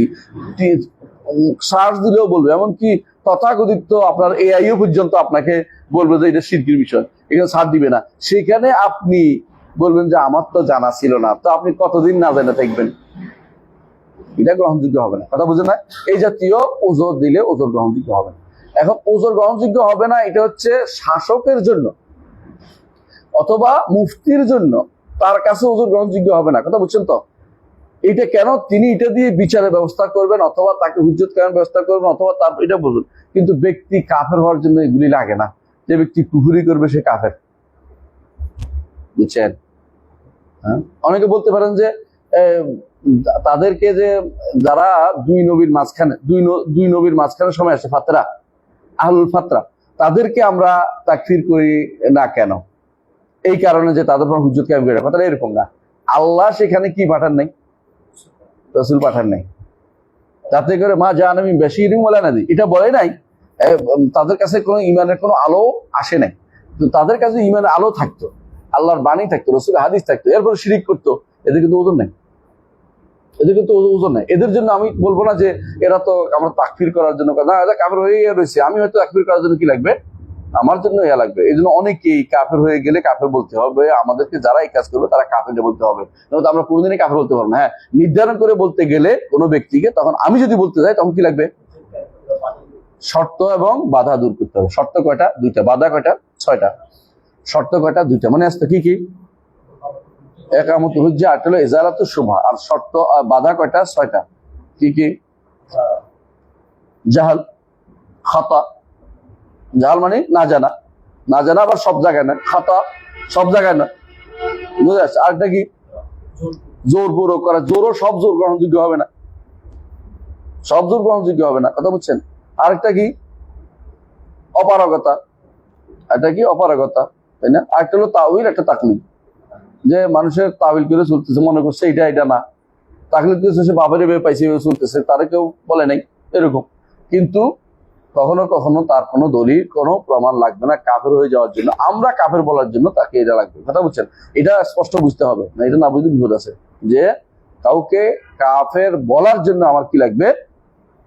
সার্চ দিলেও বলবে, এমনকি তথাকথিত আপনার এআইও পর্যন্ত আপনাকে বলবে যে এটা শিরকির বিষয়, এখানে ছাড় দিবে না। সেখানে আপনি বলবেন যে আমার তো জানা ছিল না, তো আপনি কতদিন না জানা থাকবেন? এটা গ্রহণযোগ্য হবে না। কথা বুঝেন না? এই জাতীয় ওজোর দিলে ওজোর গ্রহণযোগ্য হবে না। এখন ওজোর গ্রহণযোগ্য হবে না, এটা হচ্ছে শাসকের জন্য অথবা মুফতির জন্য, তার কাছে ওজোর গ্রহণযোগ্য হবে না। কথা বুঝছেন তো? এটা কেন? তিনি এটা দিয়ে বিচারের ব্যবস্থা করবেন, অথবা তাকে হুজ্জত কায়েমের ব্যবস্থা করবেন, অথবা তার এটা বলবেন। কিন্তু ব্যক্তি কাফের হওয়ার জন্য এগুলি লাগে না। যে ব্যক্তি কুফরি করবে সে কাফের, বুঝছেন? হ্যাঁ, অনেকে বলতে পারেন যে তাদেরকে যে যারা দুই নবীর মাঝখানে সময় আসে ফাতরা, আহলুল ফাতরা, তাদেরকে আমরা তাকফির করি না কেন? এই কারণে যে তাদের উপর হুজ্জত কায়েম করে। কথাটা এরকম না। আল্লাহ সেখানে কি পাঠান নাই? রাসূল পাঠান নাই। তাতে করে মা জাআনামি বাশীরুম ওয়া নাযীর, এটা বলে নাই। তাদের কাছে কোনো ইমানের কোনো আলো আসে নাই। তো তাদের কাছে ইমানের আলো থাকতো, আল্লাহর বাণী থাকতো, রাসূলের হাদিস থাকতো, এরপরে শিরিক করতো, এদের কিন্তু ওজন নাই। এদের জন্য আমি বলবো না যে এরা তো আমরা তাকফির করার জন্য, না এরা কাফের হয়ে রয়েছে, আমি হয়তো তাকফির করার জন্য কি লাগবে? আমার জন্য ইয়া লাগবে। এই জন্য অনেকেই কাফের হয়ে গেলে কাফের বলতে হবে, আমাদেরকে যারা এই কাজ করবে তারা কাফের বলতে হবে, নয়তো আমরা কোনোদিনই কাফের বলতে পারবো না। হ্যাঁ, নির্ধারণ করে বলতে গেলে কোনো ব্যক্তিকে, তখন আমি যদি বলতে যাই তখন কি লাগবে? শর্ত এবং বাধা দূর করতে হবে। শর্ত কয়টা? 2টা। বাধা কয়টা? 6টা। শর্ত কয়টা? 2টা। মনে আসতো কি কি? একামতুল হুজ্জাহ, আর হলো ইজালাতুশ শুবহা। আর শর্ত বাধা কয়টা? 6টা। কি কি? জাহাল, খাতা। জাহাল মানে না জানা, না জানা আবার সব জায়গায় না, খাতা সব জায়গায় না, বুঝে আসছে? আরেকটা কি? জোর পুরো করা। জোরও সব জোর গ্রহণযোগ্য হবে না, সব জোর গ্রহণযোগ্য হবে না। কথা বুঝছেন? আরেকটা কি? অপারগতা। এটা কি? অপারগতা, তাই না? আরেকটা হলো তাউইল, একটা তাকলিদ। যে মানুষের তাবিল করে চলতেছে, মনে করছে এটা না, তাকলিদ করছে, সে বাবার এভাবে পাইছে এভাবে চলতেছে, তারা কেউ বলে নাই এরকম। কিন্তু কখনো কখনো তার কোনো দলিল, কোনো প্রমাণ লাগবে না কাফের হয়ে যাওয়ার জন্য। আমরা কাফের বলার জন্য তাকে এটা লাগবে। কথা বুঝছেন? এটা স্পষ্ট বুঝতে হবে, না এটা না বুঝলে বিপদ আছে। যে কাউকে কাফের বলার জন্য আমার কি লাগবে?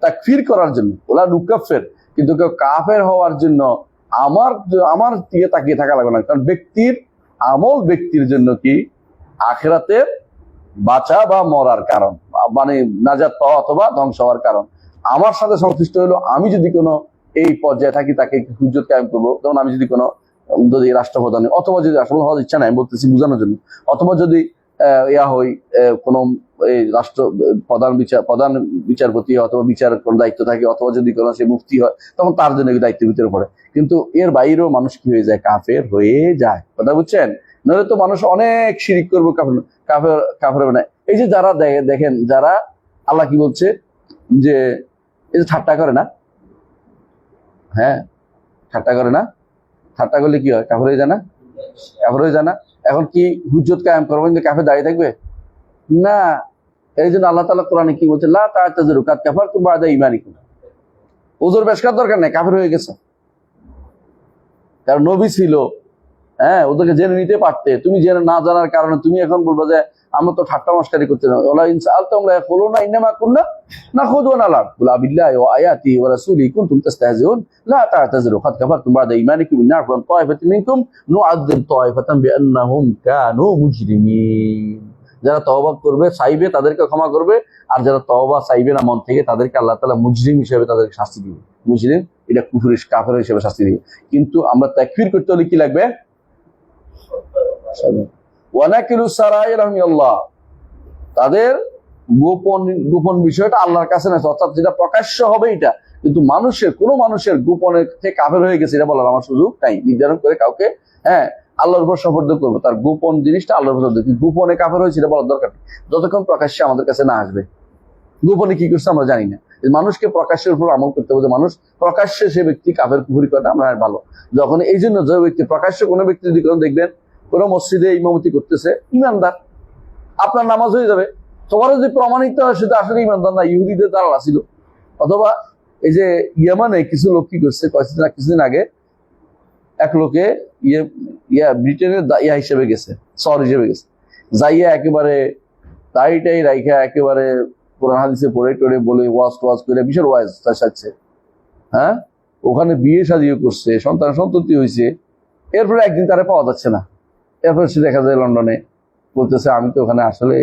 তাকফির করার জন্য, ওলা নুকাফের। কিন্তু কেউ কাফের হওয়ার জন্য আমার আমার দিকে তাকিয়ে থাকা লাগবে না, কারণ ব্যক্তির আমল ব্যক্তির জন্য কি আখিরাতের বাঁচা বা মরার কারণ, মানে নাজাত পাওয়া অথবা ধ্বংস হওয়ার কারণ। আমার সাথে সংশ্লিষ্ট হলো আমি যদি কোনো এই পর্যায়ে থাকি তাকে হুজ্জত কায়েম করবো। যেমন আমি যদি কোনো যদি রাষ্ট্রপ্রধান অথবা যদি রাষ্ট্রপ্রধান হওয়ার ইচ্ছা নাই, বলতেছি বোঝানোর জন্য, অথবা যদি ইয়া হই কোন এই রাষ্ট্র প্রধান বিচারপতি অথবা বিচার কোন দায়িত্ব থাকে, অথবা যদি কোনো সে মুফতি হয়, তখন তার জন্য দায়িত্বের ভিতরে পড়ে। কিন্তু এর বাইরেও মানুষ কি হয়ে যায়, কাফের হয়ে যায়। কথা বুঝছেন? নইলে তো মানুষ অনেক শিরিক করবো, কাফের হবে না। এই যে যারা দেখেন, যারা আল্লাহ কি বলছে যে এই যে ঠাট্টা করে না, হ্যাঁ ঠাট্টা করে না, ঠাট্টা করলে কি হয়, কাফের হয়ে যায় না? কাফের হয়ে যায় না? এখন কি হুজ্জত কায়েম করবেন যে কাফের দাঁড়িয়ে থাকবে না? এই জন্য আল্লাহ তাআলা কোরআনে কি বলছে, লা তা'তাযিরু কাদ কাফারতুম বা'দা ঈমানিকুম। ওজোর বেশ করার দরকার নেই, কাফের হয়ে গেছে। কারণ নবী ছিল, হ্যাঁ ওদেরকে জেনে নিতে পারতে। তুমি জেনে না জানার কারণে তুমি এখন বলবো যে আমরা তো ঠাট্টা মস্কারি করতে না। ওলা ইনসাআলতুম লা ইয়াকুলুনা ইন্নামা কুননা নাখুযু ওয়া নালআব কুল আবিল্লাহি ওয়া আয়াতিহি ওয়া রাসূলিহি কুনতুম তাস্তাহজিউন লা তা'তাযিরু কাদ কাফারতুম বা'দা ঈমানিকুম ইন না'ফু আন তা'iফাতিন মিনকুম নু'আযযিব তা'iফাতান বিআন্নাহুম কানু মুজরিমিন। যারা তওবা করবে চাইবে তাদেরকে ক্ষমা করবে, আর যারা তওবা চাইবে না মন থেকে তাদেরকে আল্লাহ তাআলা মুজরিম হিসেবে তাদেরকে শাস্তি দিবে। মুজরিম এটা কুফরি কাফের হিসেবে শাস্তি দিবে। কিন্তু আমরা তাকফীর করতে হলে কি লাগবে? তাদের গোপন বিষয়টা আল্লাহর কাছে না, অর্থাৎ যেটা প্রকাশ্য হবে এটা। কিন্তু কোনো মানুষের গোপনে কাফের হয়ে গেছে এটা বলার আমার সুযোগ নাই। নির্ধারণ করে কাউকে আল্লাহর উপর সুপর্দ করবো, তার গোপন জিনিসটা আল্লাহর উপর, গোপনে কাফের হয়েছে এটা বলার দরকার নেই যতক্ষণ প্রকাশ্যে আমাদের কাছে না আসবে। গোপনে কি করছে আমরা জানি না। মানুষকে প্রকাশ্যের উপর আমল করতে হবে, মানুষ প্রকাশ্যে সে ব্যক্তি কাফের কুফরি করা আমরা ভালো। যখন এই জন্য যে ব্যক্তি প্রকাশ্যে কোনো ব্যক্তি যদি দেখবেন কোন মসজিদে ইমামতি করতেছে, ইমানদার, আপনার নামাজ হয়ে যাবে। তোমারও যদি প্রমাণিত হয় সেটা আসলে ইমানদার না, ইহুদিদের দ্বারা ছিল। অথবা এই যে ইয়ামানে কিছু লোক কি করছে, কিছুদিন আগে এক লোকে ব্রিটেনের ইয়া হিসেবে গেছে, সর হিসেবে গেছে, যাইয়া একেবারে টাই রাইখা একেবারে কোরআন হাদিসে পড়ে টড়ে বলে ওয়াজ করে বিশাল ওয়াজ চাচ্ছে। হ্যাঁ, ওখানে বিয়ে শাদিও করছে, সন্ততি হয়েছে। এরপরে একদিন তারা পাওয়া যাচ্ছে না। এরপর সে দেখা যায় লন্ডনে বলতেছে আমি তো ওখানে আসলে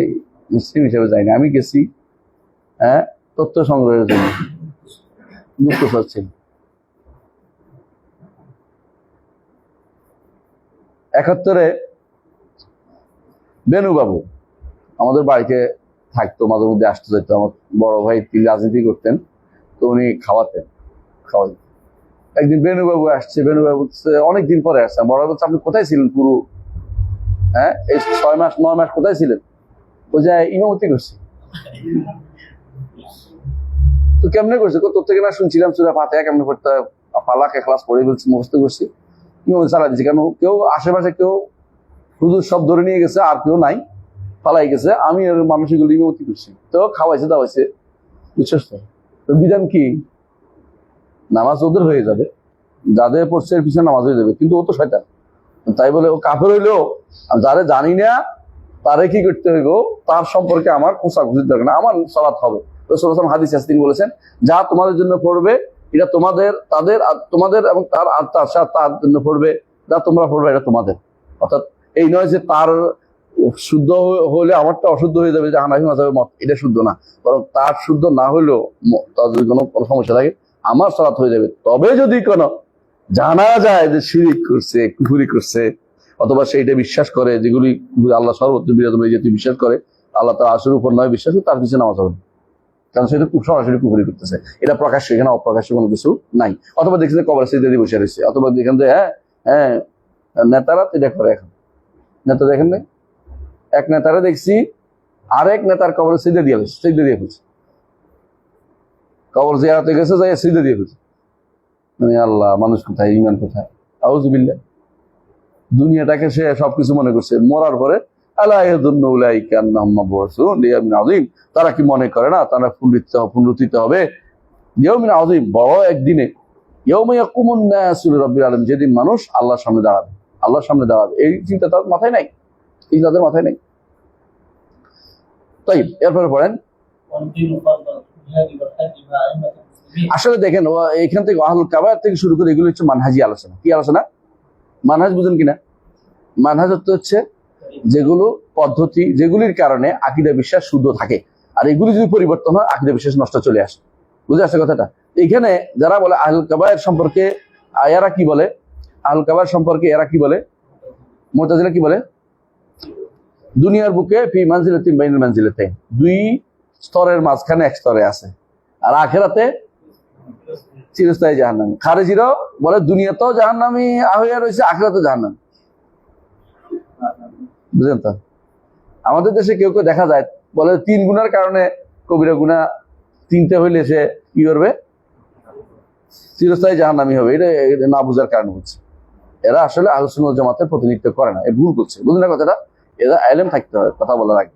মুসলিম হিসেবে যাইনি, আমি গেছি তথ্য সংগ্রহের জন্য। দুঃখ পাচ্ছেন। 71-এ বেনুবাবু আমাদের বাড়িতে থাকতো, মাঝে মধ্যে আসতে যেত। আমার বড় ভাই তিনি রাজনীতি করতেন, তো উনি খাওয়াই। একদিন বেনুবাবু আসছে, বেনুবাবু অনেকদিন পরে আসছে। বড় ভাই বলছে আপনি কোথায় ছিলেন পুরো এই 6-9 মাস কোথায় ছিলেন? ওই যে ইমামতি করছি। তো কেমনে করছে? তোর থেকে না শুনছিলাম সূরা ফাতিহা কেমনে পড়তে হয়, ফালাক ইখলাস পড়ে বলছি, মুখস্থ করছি, ইমামতি চালা দিচ্ছি। কেন কেউ আশেপাশে কেউ হুজুর সব ধরে নিয়ে গেছে, আর কেউ নাই, পালাই গেছে, আমি আর মানুষগুলো ইমামতি করছি। তো খাওয়াইছে দাওয়াইছে, বুঝছিস তো? তো বিধান কি? নামাজ ওদের হয়ে যাবে, যাদের পড়ছে এর পিছনে নামাজ হয়ে যাবে, কিন্তু ও তো শয়তান। তাই বলে ও কাফের হইলেও যারে জানি না তারে কি করতে হইব, তার সম্পর্কে আমার খোঁচাখুচির দরকার না, আমার সালাত হবে। রাসূলুল্লাহ সাল্লাল্লাহু আলাইহি ওয়াসাল্লাম হাদিসে বলেছেন, যা তোমাদের জন্য পড়বে এটা তোমাদের এবং তার তার জন্য পড়বে, যা তোমরা পড়বে এটা তোমাদের। অর্থাৎ এই নয় যে তার শুদ্ধ হলে আমারটা অশুদ্ধ হয়ে যাবে, যে হানাফি মাযহাবের মত, এটা শুদ্ধ না। বরং তার শুদ্ধ না হলেও তার যদি কোনো সমস্যা থাকে আমার সালাত হয়ে যাবে। তবে যদি কোনো জানা যায় যে শিরিক করছে, কুফরি করছে, অথবা সেইটা বিশ্বাস করে যেগুলি আল্লাহ সর্বত্র বিরাজমান, যেহেতু বিশ্বাস করে আল্লাহ তার আশুর উপর নয় বিশ্বাস, তার পিছনে নামাজ হবে, কারণ সেটা খুব সরাসরি কুফরি করতেছে। এটা প্রকাশ্য, এখানে অপ্রকাশ্য কোনো কিছু নাই। অথবা দেখছেন কবর সিজদা দিয়ে বসে রয়েছে, অথবা দেখেন যে নেতারা এটা করে। এখন নেতা দেখেন না, এক নেতারা দেখছি আরেক নেতার কবরে সিজদা দিয়ে ফেলছে, কবর জিয়ারতে গেছে, যাই সিজদা দিয়ে ফেলছে। আল্লাহ, মানুষ কোথায়, ইমান কোথায়? আউযুবিল্লাহ। দুনিয়াটাকে সে সবকিছু মনে করছে, মরার পরে তারা কি মনে করে না তারা পুনরুত্থিত হবে ইয়াউমিন আযীম, বড় একদিনে, ইয়াউমা ইয়াকুমুন নাসু লিরাব্বিল আলামিন, যেদিন মানুষ আল্লাহর সামনে দাঁড়াবে। এই চিন্তা তার মাথায় নাই, এই তাদের মাথায় নাই। তাই এরপরে পড়েন আসলে দেখেন এখান থেকে আহলুল কাবায়ের থেকে শুরু করে এগুলো হচ্ছে মানহাজি আলোচনা। কি আলোচনা? মানহাজ বুঝেন কিনা? মানহাজ হচ্ছে যেগুলো পদ্ধতি, যেগুলির কারণে আকীদা বিশ্বাস শুদ্ধ থাকে, আর এগুলি যদি পরিবর্তন হয় আকীদা বিশ্বাস নষ্ট চলে আসে। বুঝে আসছে কথাটা? এখানে যারা বলে আহলুল কাবায়ের সম্পর্কে, এরা কি বলে? আহলুল কাবায়ের সম্পর্কে এরা কি বলে? মুতাজিলা কি বলে? দুনিয়ার বুকে ফি মানজিলাতিন বাইনাল মানজিলাতাইন, দুই স্তরের মাঝখানে এক স্তরে আছে, আর আখিরাতে চিরস্থায়ী জাহান্নামী। খারেজিরাও বলে দুনিয়াতেও জাহান্নামী হইয়া রয়েছে, আখিরাতেও জাহান্নামী। বুঝলেন তো? আমাদের দেশে কেউ কেউ দেখা যায় বলে 3 গুনার কারণে কবিরা গুনাহ 3টে হইলে সে কি করবে? চিরস্থায়ী জাহান্নামী হবে। এটা না বুঝার কারণ হচ্ছে এরা আসলে আহলুস সুন্নাহ ওয়াল জামাতের প্রতিনিধিত্ব করে না, এ ভুল করছে। বুঝলেন না কথাটা? এরা ইলম থাকতে হয় কথা বলার আগে।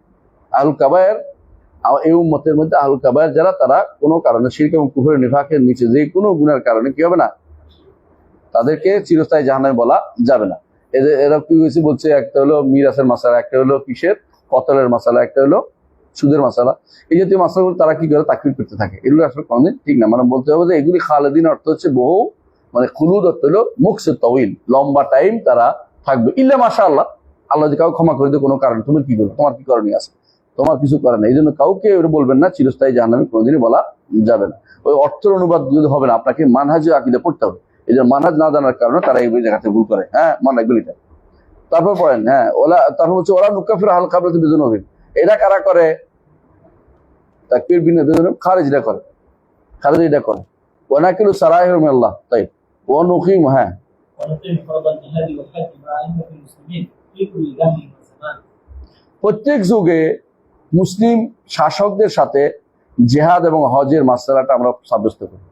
আহলুল কাবায়ের, এই উম্মতের মধ্যে আহলুল কাবায়ের যারা, তারা কোনো কারণে শিরক এবং কুফর নিফাকের নিচে যে কোনো গুনার কারণে কি হবে না, তাদেরকে চিরস্থায়ী জাহান্নামী বলা যাবে না। এরা কি হয়েছে বলছে, একটা হলো মিরাসের মাসালা, একটা হলো কিসের কতলের মাসালা, একটা হলো সুদের মাসালা। এই জাতীয় মাসালাগুলো তারা কি করে তাকফির করতে থাকে। এগুলো আসলে কোনদিন ঠিক না। মানে বলতে হবে যে এগুলি খালেদিন অর্থ হচ্ছে বহু, মানে খুলুদ অর্থ হলো মুকসে তওয়িল, লম্বা টাইম তারা থাকবে। ইল্লা মাশাআল্লাহ, আল্লাহ যদি কাউকে ক্ষমা করে দেয় কোনো কারণে, তুমি কি করবে? তোমার কি করণীয় আছে? তোমার কিছু করে না। এই জন্য কাউকে বলবেন না চিরস্থায়ী জাহান্নামী, কোনোদিনই বলা যাবে না। ওই অর্থের অনুবাদ যদি হবে না, আপনাকে মানহাজ আকীদা পড়তে হবে। এই জন্য মানহাজ না জানার কারণে তারা এই জায়গাতে ভুল করে। হ্যাঁ, মনে রাখবেন এটা। তারপর পড়েন, হ্যাঁ, তারপর হচ্ছে ওরা নুকাফির আহল কাবলাতি বিজুনুবিহিম, এটা কারা করে? তাকফির বিনা বিজুনুব খারিজরা করে, খারিজরা করে। ওয়া নাকিলু সারাইহুম মিনাল্লাহ, তাই ওয়া নুকিম, হ্যাঁ, প্রত্যেক যুগে মুসলিম শাসকদের সাথে জিহাদ এবং হজের মাসআলাটা আমরা সাব্যস্ত করি।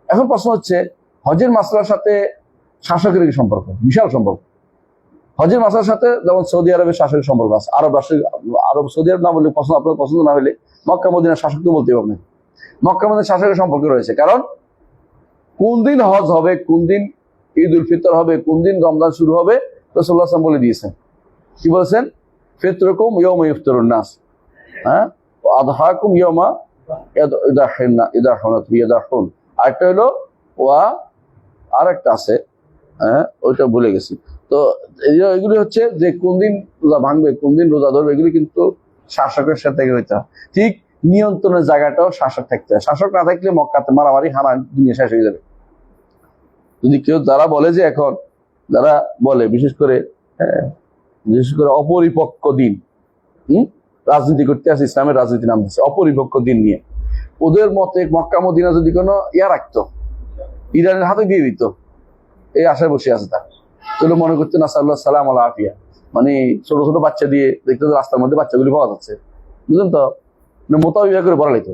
এখন প্রশ্ন হচ্ছে, হজের মাসআলার সাথে শাসকের কি সম্পর্ক? বিশাল সম্পর্ক। হজের মাসআলার সাথে যেমন সৌদি আরবের শাসকের সম্পর্ক আছে, আরব সৌদি আরব না বললে পছন্দ, আপনার পছন্দ না হলে মক্কা মদিনার শাসক তো বলতে হবে না। মক্কা মদিনার শাসকের সম্পর্ক রয়েছে, কারণ কোন দিন হজ হবে, কোন দিন ঈদ উল ফিতর হবে, কোন দিন রমজান শুরু হবে, রাসূলুল্লাহ সাল্লাল্লাহু আলাইহি ওয়াসাল্লাম বলে দিয়েছেন। কি বলেছেন? ফিতরুকুম ইয়াউমা ইফতারুন নাস, হ্যাঁ, আদহাকুম ইয়াউমা ইয়াদাহুন। আরেকটা হলো ওয়া, আরেকটা আছে, হ্যাঁ, ওইটা ভুলে গেছি। তো এগুলি হচ্ছে যে কোন দিন রোজা ভাঙবে, কোন দিন রোজা ধরবে, এগুলি কিন্তু শাসকের সাথে হইতে হয়। ঠিক নিয়ন্ত্রণের জায়গাটাও শাসক থাকতে হয়। শাসক না থাকলে মক্কাতে মারামারি হানা দুনিয়া শেষ হয়ে যাবে। যদি কেউ যারা বলে যে এখন যারা বলে বিশেষ করে অপরিপক্ক দিন, রাজনীতি করতে আছে, ইসলামের রাজনীতি নাম দিচ্ছে অপরিপক্ক দিন নিয়ে, ওদের মতে মক্কা মদিনা যদি কোনো রাখতো, ইরানের হাতে দিয়ে দিত, এই আশায় বসে আছে তার। তাহলে মনে করতেন নাসাল্লাহ সালাম আল্লাহ আফিয়া, মানে ছোট ছোট বাচ্চা দিয়ে দেখতে রাস্তার মধ্যে বাচ্চাগুলি পাওয়া যাচ্ছে, বুঝলেন তো, মোতাবিয়া করে বলা লাগতো,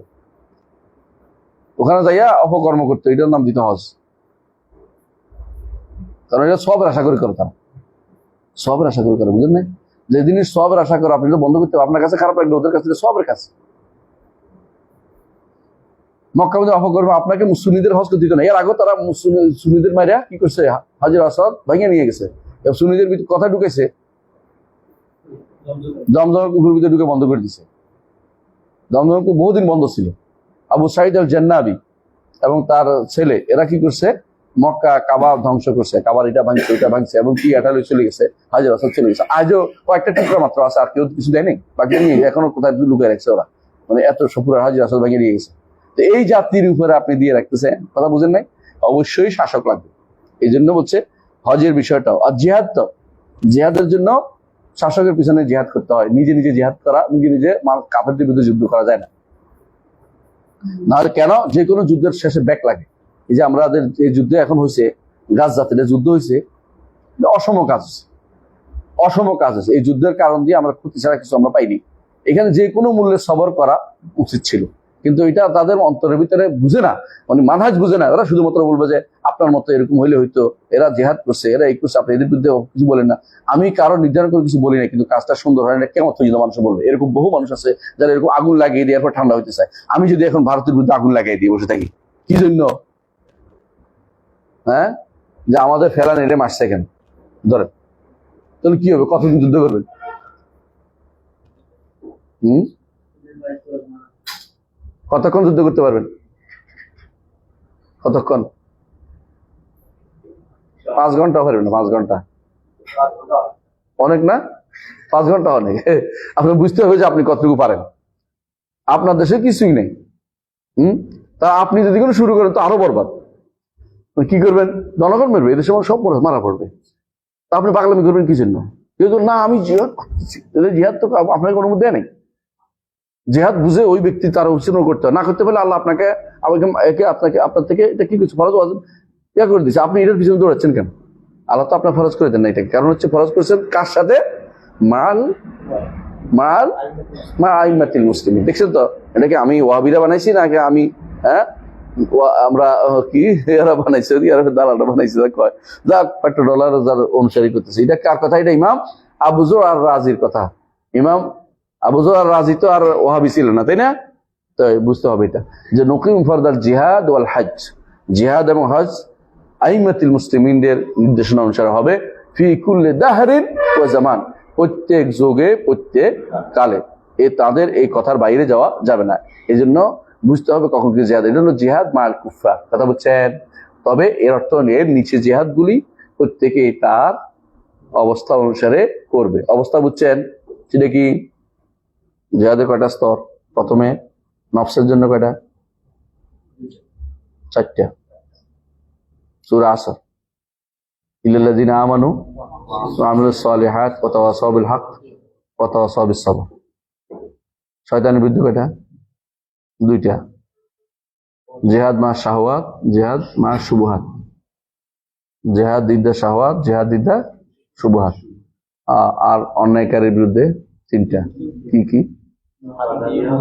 ওখানে যাইয়া অপকর্ম করতো, এটার নাম দিত হজ। কারণ এটা সবের আশা করে করতাম, সবের আশা করে করে, বুঝলেন না? যে জিনিস সবের আশা করে আপনি তো বন্ধ করতে হবে, আপনার কাছে খারাপ লাগবে, ওদের কাছে সবের কাছে। মক্কা মধ্যে অপকর্ম আপনাকে সুন্নিদের হজ করতে দিত না। এর আগে তারা সুন্নিদের মাইরা কি করছে, হাজর আসাদ ভাঙিয়ে নিয়ে গেছে, সুন্নিদের কথা ঢুকেছে, জমজমের কুকুর ভিতরে ঢুকে বন্ধ করে দিছে। জমজমের কুকুর বহুদিন বন্ধ ছিল। আবু সাইদ আল জান্নাবি এবং তার ছেলে এরা কি করছে, মক্কা কাবা ধ্বংস করছে, কাবার এটা ভাঙছে, ওইটা ভাঙছে, এবং কি এটা চলে গেছে, হাজর আসাদ চলে গেছে। আজও কয়েকটা টুকরা মাত্র আছে, আর কেউ কিছু দেয়নি, বাকি নিয়ে এখনো কোথায় লুকিয়ে রাখছে ওরা, মানে এত সপুরা হাজর আসাদ ভাঙিয়ে নিয়ে গেছে। তো এই জাতির উপরে আপনি দিয়ে রাখতেছেন, কথা বুঝেন নাই? অবশ্যই শাসক লাগবে। এই জন্য বলছে হজের বিষয়টাও। আর জিহাদ, তো জিহাদের জন্য শাসকের পিছনে জিহাদ করতে হয়, নিজে নিজে জিহাদ করা, নিজে নিজে কাফেরদের বিরুদ্ধে যুদ্ধ করা যায় না। নাহলে কেন, যে কোনো যুদ্ধের শেষে ব্যাক লাগে। এই যে আমাদের এই যুদ্ধ এখন হয়েছে, গাছ জাতির যুদ্ধ হয়েছে, অসম কাজ হচ্ছে, অসম কাজ হচ্ছে। এই যুদ্ধের কারণ দিয়ে আমরা ক্ষতি ছাড়া কিছু আমরা পাইনি। এখানে যে কোনো মূল্যে সবর করা উচিত ছিল, কিন্তু এটা তাদের অন্তরের ভিতরে বুঝে না, মানে মানহাজ বুঝে না। এরা শুধুমাত্র বলবে যে আপনার মতো এরকম হইলে হইতো, এরা জেহাদ করছে, এরা এই করছে, আপনি এদের বিরুদ্ধে কিছু বলেন না। আমি কারো নির্ধারণ করে কিছু বলি না, কিন্তু কাজটা সুন্দর হয় না কেমন যদি মানুষ বলবে। এরকম বহু মানুষ আছে যারা এরকম আগুন লাগিয়ে দিয়ে এরপর ঠান্ডা হইতে চায়। আমি যদি এখন ভারতের বিরুদ্ধে আগুন লাগিয়ে দিয়ে বসে থাকি, কি জন্য? হ্যাঁ, যে আমাদের ফেলা নেড়ে মারছে কেন, ধরেন, তাহলে কি হবে? কতদিন যুদ্ধ করবেন? কতক্ষণ যুদ্ধ করতে পারবেন? কতক্ষণ? 5 ঘন্টা পারবেন না? 5 ঘন্টা অনেক না? 5 ঘন্টা অনেক। আপনি বুঝতে হবে যে আপনি কতটুকু পারেন। আপনার দেশে কিছুই নেই। তা আপনি যদি কোনো শুরু করেন তো আরো বরবাদ। কি করবেন? জনগণ মারবে, এদের সময় সব মারা পড়বে। তা আপনি পাগলামি করবেন কি জন্য? কেউ না আমি জিহাদ করতেছি, জিহাদ তো আপনার কোনো মধ্যে নেই। জিহাদ বুঝে ওই ব্যক্তি তার উচ্চারণ করতে হয়, না করতে পারলে আল্লাহ আপনাকে আপনার থেকে এটা কি কিছু ফরজ ইয়া করে দিচ্ছে। আপনি এটার পিছনে দৌড়াচ্ছেন কেন? আল্লাহ তো আপনার ফরজ করে দেন না এটাকে। কারণ হচ্ছে ফরজ করেছেন কার সাথে? মাল মাল মা আইমাতিল মুসলিমিন। দেখছেন তো, এটাকে আমি ওয়াহাবিরা বানাইছি নাকি আমি আমরা কি এরা বানাইছে, দালালরা বানাইছে, কয় যাক $1 যার অনুসারী করতেছে। এটা কার কথা? এটা ইমাম আবু যুর আর রাজির কথা। ইমাম আবু যুর আর রাজি তো আর ওয়াহাবি ছিল না, তাই না? তো বুঝতে হবে এটা যে নকিম ফরদাল জিহাদ ওয়াল হজ, জিহাদ এবং হজ আইমাতিল মুসলিমিনদের নির্দেশনা অনুসারে হবে। ফি কুল্লি দাহরিন ওয়া জামান, প্রত্যেক যুগে প্রত্যেক কালে। তাদের এই কথার বাইরে যাওয়া যাবে না। এই জন্য বুঝতে হবে কখন কি জিহাদ। এটা হলো জিহাদ মাল কুফার, কথা বুঝছেন? তবে এর অর্থ এর নিচে জিহাদ গুলি প্রত্যেকে তার অবস্থা অনুসারে করবে। অবস্থা বুঝছেন? সেটা কি? জিহাদের কয়টা স্তর? প্রথমে নফসের জন্য কয়টা? 4টা। সূরা আসর, ইল্লাল্লাযিনা আমানু ওয়া আমিলুস সালিহাত ওয়া তাওয়াসাউ বিল হক ওয়া তাওয়াসাউ বিস সবর। শয়তানের বিরুদ্ধে কয়টা? 2টা। জিহাদ মা শাহওয়াত, জিহাদ মা শুবহাত। জিহাদ দিদা শাহওয়াত, জিহাদ দিদা শুবহাত। আর অন্যায়কারীর বিরুদ্ধে 3টা। কি কি?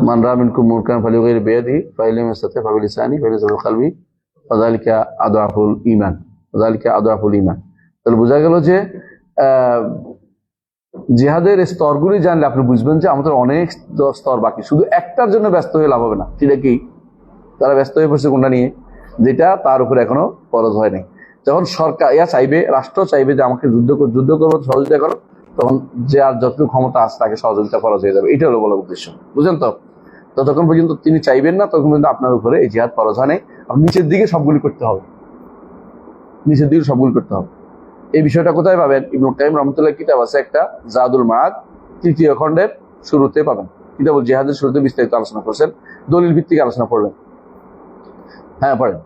মান রা মিনকুম মুনকারান ফালিয়ুগাইর বিয়াদিহি ফাইন লাম ইয়াস্তাতি' ফাবিলিসানি ফাইন বিকলবি ওয়াযালিকা আদআফুল ঈমান, ওয়াযালিকা আদআফুল ঈমান। তাহলে বোঝা গেল যে জিহাদের স্তরগুলি জানলে আপনি বুঝবেন যে আমাদের অনেক স্তর বাকি। শুধু একটার জন্য ব্যস্ত হয়ে লাভ হবে না। সেটা কি? তারা ব্যস্ত হয়ে পড়ছে কোনটা নিয়ে? যেটা তার উপরে এখনো ফরজ হয় নাই। যখন সরকার চাইবে, রাষ্ট্র চাইবে যে আমাকে যুদ্ধ করবো, সহযোগিতা করো, তখন যে আর যতটুকু ক্ষমতা আছে তাকে সহযোগিতা ফরজ হয়ে যাবে। এটা হলো বলার উদ্দেশ্য, বুঝলেন তো? ততক্ষণ পর্যন্ত তিনি চাইবেন না, তখন পর্যন্ত আপনার উপরে এই জিহাদ ফরজ হয় নাই। নিচের দিকে সবগুলি করতে হবে, নিচের দিকে সবগুলি করতে হবে। এই বিষয়টা কোথায় পাবেন? ইবনুল কাইয়িম রাহমাতুল্লাহ কিতাব আছে একটা, জাদুল মাআদ, 3য় খণ্ডের শুরুতে পাবেন। কিতাবুল জিহাদের শুরুতে বিস্তারিত আলোচনা করছেন, দলিল ভিত্তিক আলোচনা করবেন। হ্যাঁ পড়েন।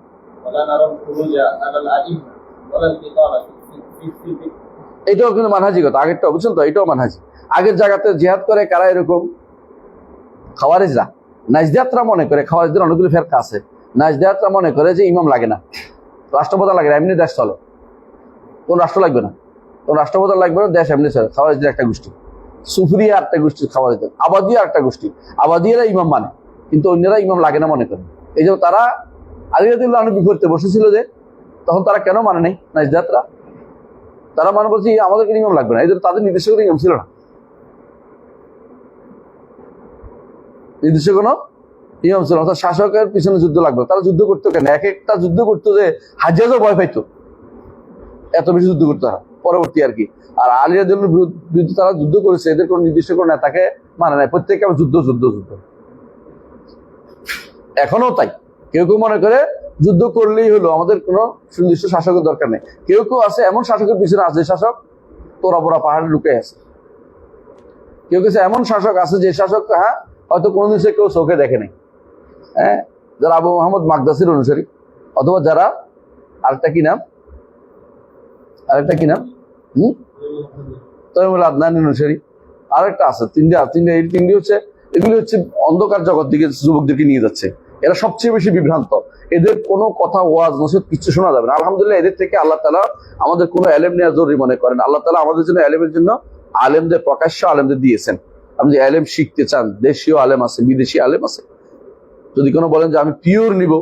এটাও কিন্তু মানহাজি কথা, আগেরটা বুঝছেন তো? এটাও মানহাজি। আগের জায়গাতে জিহাদ করে কারা? এরকম খাওয়ারিজরা, নাজদিয়াতরা মনে করে, খাওয়ারিজদের অনেকগুলো ফেরকা আছে। নাজদিয়াতরা মনে করে যে ইমাম লাগে না, রাষ্ট্রপ্রধান লাগে না, এমনি দেশ চলে, কোন রাষ্ট্র লাগবে না, কোন রাষ্ট্রপ্রধান লাগবে না, দেশ এমনি চলে। খাওয়ারিজদের একটা গোষ্ঠী, সুফরিয়া একটা গোষ্ঠী, খাওয়ারিজদের আবাদিয়া একটা গোষ্ঠী। আবাদিয়ারা ইমাম মানে, কিন্তু অন্যরা ইমাম লাগে না মনে করে। এই জন্য তারা আলী রাদিয়াল্লাহু আনহু বিপরীতে বসেছিল যে, তখন তারা কেন মানে নাই নাজদিয়াতরা? তারা মানে বলছে আমাদেরকে ইমাম লাগবে না, এই জন্য তাদের নির্দেশে কোনো ইমাম ছিল না, নির্দেশে কোনো ইমাম ছিল না। অর্থাৎ শাসকের পিছনে যুদ্ধ লাগবে। তারা যুদ্ধ করতো কেন? এক একটা যুদ্ধ করতো যে হাজ্জাজও ভয় পাইতো, এত বেশি যুদ্ধ করতো তারা পরবর্তী আর কি। আর আলী রাদিয়াল্লাহু বিরুদ্ধে তারা যুদ্ধ করেছে, এদের কোনো নির্দিষ্ট কোনো নেতাকে মানে নাই, প্রত্যেকে আবার যুদ্ধ যুদ্ধ যুদ্ধ। এখনো তাই। কেউ কেউ মনে করে যুদ্ধ করলেই হলো, আমাদের কোনো সুনির্দিষ্ট শাসকের দরকার নেই। কেউ কেউ আছে এমন শাসকের পিছনে আছে, শাসক তোরা পোড়া পাহাড়ে লুকে আছে। কেউ কেউ এমন শাসক আছে যে শাসক হয়তো কোনোদিন সে কেউ চোখে দেখে নাই, যারা আবু মোহাম্মদ মাকদাসির অনুসারী, অথবা যারা আরেকটা কি নাম তৈমুল আদনান অনুসারী, আরেকটা আছে, এই তিনটি হচ্ছে, এগুলি হচ্ছে অন্ধকার জগৎ দিকে যুবকদেরকে নিয়ে যাচ্ছে। এরা সবচেয়ে বেশি বিভ্রান্ত। এদের কোনো কথা, ওয়াজ নসিহত কিছু শোনা যাবে না। আলহামদুলিল্লাহ এদের থেকে আল্লাহ তাআলা আমাদের কোনো এলেম নেওয়া জরুরি মনে করেন। আল্লাহ তাআলা আমাদের জন্য এলেমের জন্য আলেমদের, প্রকাশ্য আলেমদের দিয়েছেন। আপনি যে এলেম শিখতে চান, দেশীয় আলেম আছে, বিদেশি আলেম আছে। যদি কোনো বলেন যে আমি পিওর নিব,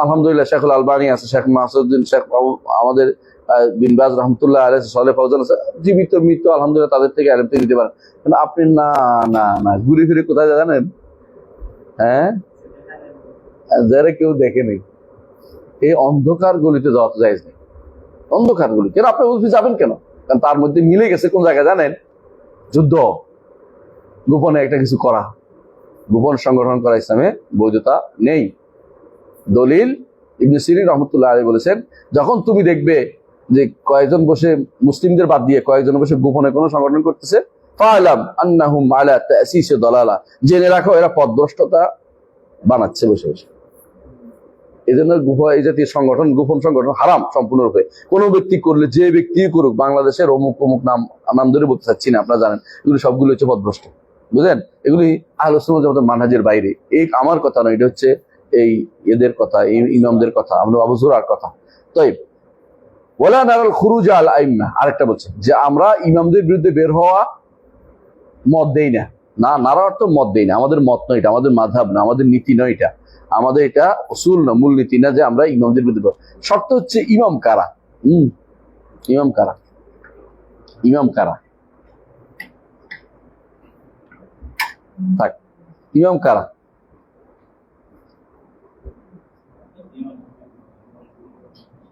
আলহামদুলিল্লাহ শেখুল আলবানী আছে, শেখ মাসুদ্দিন, শেখ আমাদের বিন বাজ রহমতুল্লাহ আলাইহি, সালেহ ফাউজান আছে, জীবিত মৃত, আলহামদুলিল্লাহ তাদের থেকে এলেম থেকে দিতে পারেন। কিন্তু আপনি না না না ঘুরে ফিরে কোথায় জানেন? যারা কেউ দেখেনি, এই অন্ধকার গলিতে যাওয়া তো জায়েজ নেই। অন্ধকার গলি কেন? আপনি বলতে যাবেন কেন? কারণ তার মধ্যে মিলে গেছে কোন জায়গায় জানেন? যুদ্ধ, গোপনে একটা কিছু করা, গোপন সংগঠন করা ইসলামে বৈধতা নেই। দলিল ইবনে সিরিন রহমতুল্লাহ আলাইহি বলেছেন, যখন তুমি দেখবে যে কয়েকজন বসে মুসলিমদের বাদ দিয়ে কয়েকজন বসে গোপনে কোনো সংগঠন করতেছে, ফাআলাম আন্নাহুম আলা তাসিস দালালা, জেনে রাখো এরা পথভ্রষ্টতা বানাচ্ছে বসে বসে। এই জন্য এই জাতীয় সংগঠন, গোপন সংগঠন হারাম সম্পূর্ণরূপে। কোনো ব্যক্তি করলে, যে ব্যক্তি করুক, বাংলাদেশের অমুক অমুক নাম ধরে বলতে চাচ্ছি না, আপনারা জানেন এগুলো সবগুলো হচ্ছে পথভ্রষ্ট, বুঝলেন? এগুলি আহলে সুন্নাত ওয়াল জামাতের মানহাজের বাইরে। এই আমার কথা নয়, এটা হচ্ছে এই এদের কথা, এই ইমামদের কথা, আমরা আবু যুরআর কথা। তাই ওয়ালা নারাল খুরুজ আল আইম্মা, আরেকটা বলছে যে আমরা ইমামদের বিরুদ্ধে বের হওয়া মত দেই না। না, নারা অর্থ মত দেই না, আমাদের মত নয় এটা, আমাদের মাযহাব না, আমাদের নীতি নয় এটা, আমাদের এটা উসুল না, মূলনীতি না যে আমরা ইমামদের বিরুদ্ধে। শর্ত হচ্ছে ইমাম কারা। ইমাম কারা? ইমাম কারা? থাক, ইমাম কারা?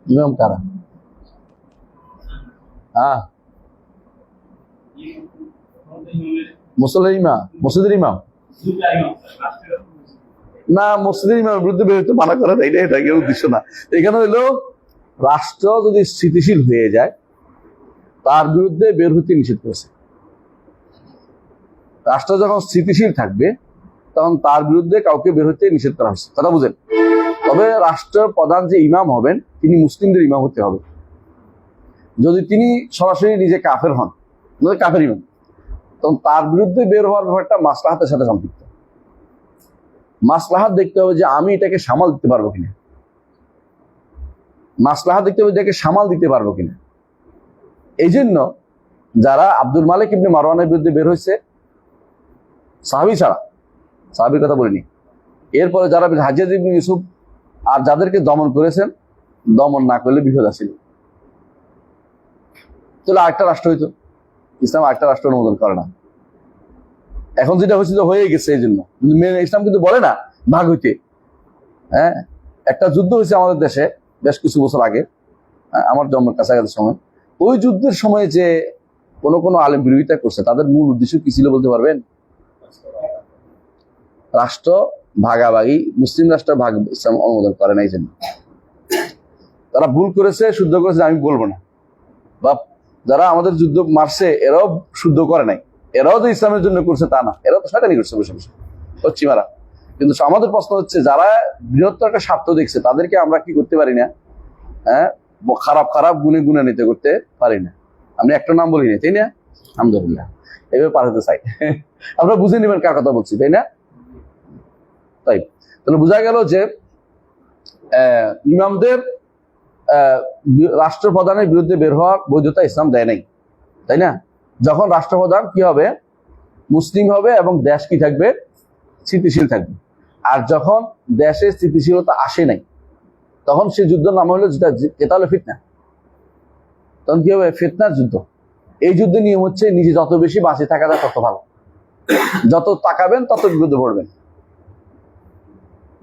ইমাম কারা? হ্যাঁ, মুসল্লির ইমাম, মসজিদের ইমাম না, মসজিদের ইমামের বিরুদ্ধে বের হতে মানা করা, এটা কেউ উদ্দেশ্য না। এখানে হইলো রাষ্ট্র যদি স্থিতিশীল হয়ে যায় তার বিরুদ্ধে বের হতে নিষেধ করেছে। রাষ্ট্র যখন স্থিতিশীল থাকবে তখন তার বিরুদ্ধে কাউকে বের হতে নিষেধ করা হচ্ছে, কথা বুঝেন? তবে রাষ্ট্রের প্রধান যে ইমাম হবেন তিনি মুসলিমদের ইমাম হতে হবে। যদি তিনি সরাসরি নিজে কাফের হন, কাফের ইমাম, তখন তার বিরুদ্ধে বের হওয়ার ব্যাপারটা মাসলাহাতের সাথে সম্পৃক্ত। মাসলাহাত দেখতে হবে যে আমি এটাকে সামাল দিতে পারবো কিনা, মাসলাহাত দেখতে হবে এটাকে সামাল দিতে পারবো কিনা। এই জন্য যারা আব্দুল মালিক ইবনে মারওয়ানের বিরুদ্ধে বের হয়েছে, সাহাবী ছাড়া, সাহাবীর কথা বলিনি, এরপরে যারা হাজ্জাজ ইবনে ইউসুফ আর যাদেরকে দমন করেছেন, দমন না করলে বিপদ আসছিল। তাহলে আরেকটা রাষ্ট্র হইতো, ইসলাম আরেকটা রাষ্ট্র অনুমোদন করে না। এখন যেটা হচ্ছে হয়ে গেছে, এই জন্য ইসলাম কিন্তু বলে না ভাগ হইতে। হ্যাঁ, একটা যুদ্ধ হয়েছে আমাদের দেশে বেশ কিছু বছর আগে, আমার জন্মের কাছাকাছি সময়। ওই যুদ্ধের সময় যে কোনো আলেম বিরোধিতা করছে, তাদের মূল উদ্দেশ্য কি ছিল বলতে পারবেন? রাষ্ট্র ভাগাভাগি, মুসলিম রাষ্ট্র ভাগ ইসলাম অনুমোদন করে না। এই জন্য তারা ভুল করেছে, শুদ্ধ করেছে আমি বলবো না, বা যারা আমাদের যুদ্ধ মারছে এরাও শুদ্ধ করে নাই, এরাও যে ইসলামের জন্য করছে তা না, এরাও তো শয়তানি করছে বসে বসে পশ্চিমারা। কিন্তু আমাদের প্রশ্ন হচ্ছে যারা বৃহত্তর একটা স্বার্থ দেখছে তাদেরকে আমরা কি করতে পারি না? হ্যাঁ, খারাপ খারাপ গুণে গুণান্বিত করতে পারি না। আমি একটা নাম বলি না, তাই না? আলহামদুলিল্লাহ, এভাবে পার হতে চাই। আমরা বুঝে নেবেন কার কথা বলছি, তাই না? তাই তাহলে বোঝা গেল যে ইমামদের রাষ্ট্রপ্রধানের বিরুদ্ধে বের হওয়ার বৈধতা ইসলাম দেয় নাই, তাই না? যখন রাষ্ট্রপ্রধান কি হবে? মুসলিম হবে এবং দেশ কি থাকবে? স্থিতিশীল থাকবে। আর যখন দেশে স্থিতিশীলতা আসে নাই, তখন সে যুদ্ধের নাম হলো যেটা হলো ফিতনা। তখন কি হবে? ফিতনার যুদ্ধ। এই যুদ্ধের নিয়ম হচ্ছে নিজে যত বেশি বাঁচে থাকা যায় তত ভালো, যত তাকাবেন তত বিরুদ্ধে পড়বেন,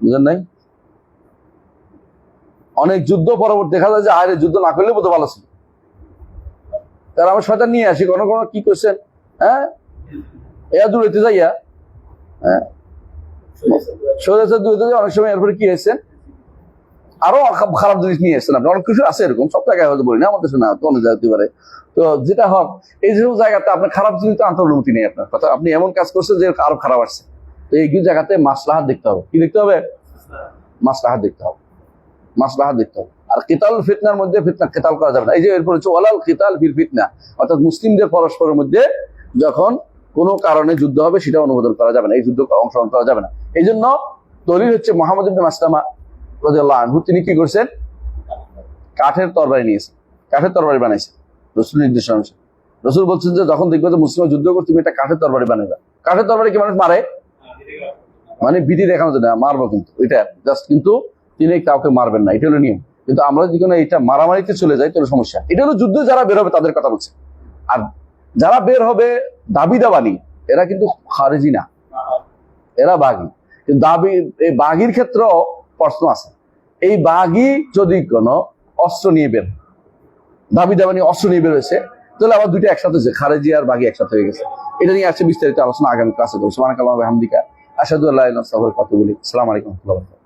বুঝলেন নাই? অনেক যুদ্ধ পরবর্তী দেখা যায় যে আরে যুদ্ধ না করলে বোধ ভালো ছিল। তারা আমার শয়তান নিয়ে আসি কোনো কি করছেন, হ্যাঁ, এরা দূরেতে যাইয়া, হ্যাঁ, অনেক সময় এরপরে কি হয়েছেন, আরো খারাপ জিনিস নিয়ে এসছেন আপনি। অনেক কিছু আছে এরকম, সব জায়গায় হয়তো বলি না, আমাদের শোনা তো অনেক জায়গাতে পারে। তো যেটা হোক, এই যেসব জায়গাতে আপনার খারাপ জিনিস তো আনতে অনুমতি নেই আপনার কথা, আপনি এমন কাজ করছেন যে আরো খারাপ আসছে। তো এই জায়গাতে মাসলাহাত দেখতে হবে। কি দেখতে হবে? মাসলাহাত দেখতে হবে, মাসলাহাত দেখতে হবে। আর কিতাল ফিতনার মধ্যে ফিতনা কিতাল করা যাবে না। এই যে এরপর হচ্ছে ওয়ালাল কিতাল ফিল ফিতনা, অর্থাৎ মুসলিমদের পরস্পরের মধ্যে যখন কোনো কারণে যুদ্ধ হবে সেটা অনুমোদন করা যাবে না, এই যুদ্ধ অংশগ্রহণ করা যাবে না। এই জন্য দলিল হচ্ছে মুহাম্মদ ইবনে মাসলামা রাদিয়াল্লাহু আনহু, তিনি কি করছেন? কাঠের তরবারি নিয়েছেন, কাঠের তরবারি বানাইছেন রাসূলের নির্দেশ অনুসারে। রাসূল বলছেন যে যখন দেখবে যে মুসলিমরা যুদ্ধ করছে তুমি একটা কাঠের তরবারি বানাবে। কাঠের তরবারি কি মানুষ মারে? মানে ভীতি দেখানো যায় না, মারবো কিন্তু এটা জাস্ট, কিন্তু তিনি কাউকে মারবেন না, এটা হলো নিয়ম। কিন্তু আমরা যদি কোনো এটা মারামারিতে চলে যাই তাহলে সমস্যা। এটা হলো যুদ্ধে যারা বের হবে তাদের কথা বলছে। আর যারা বের হবে দাবি দাবানি, এরা কিন্তু খারেজি না, এরা বাগী। কিন্তু এই বাগীর ক্ষেত্রেও প্রশ্ন আছে। এই বাগী যদি কোনো অস্ত্র নিয়ে বের, দাবি দাবানি অস্ত্র নিয়ে বের হয়েছে, তাহলে আবার দুইটা একসাথে হয়েছে, খারেজি আর বাগী একসাথে হয়ে গেছে। এটা নিয়ে আছে বিস্তারিত আলোচনা আগামী ক্লাসে করবো। সুবহানাকাল্লাহি ওয়া বিহামদিকা, আশহাদু আল্লা ইলাহা ইল্লা আনতা, আস্তাগফিরুকা ওয়া আতুবু ইলাইক। আসসালামু আলাইকুম ওয়া রাহমাতুল্লাহি।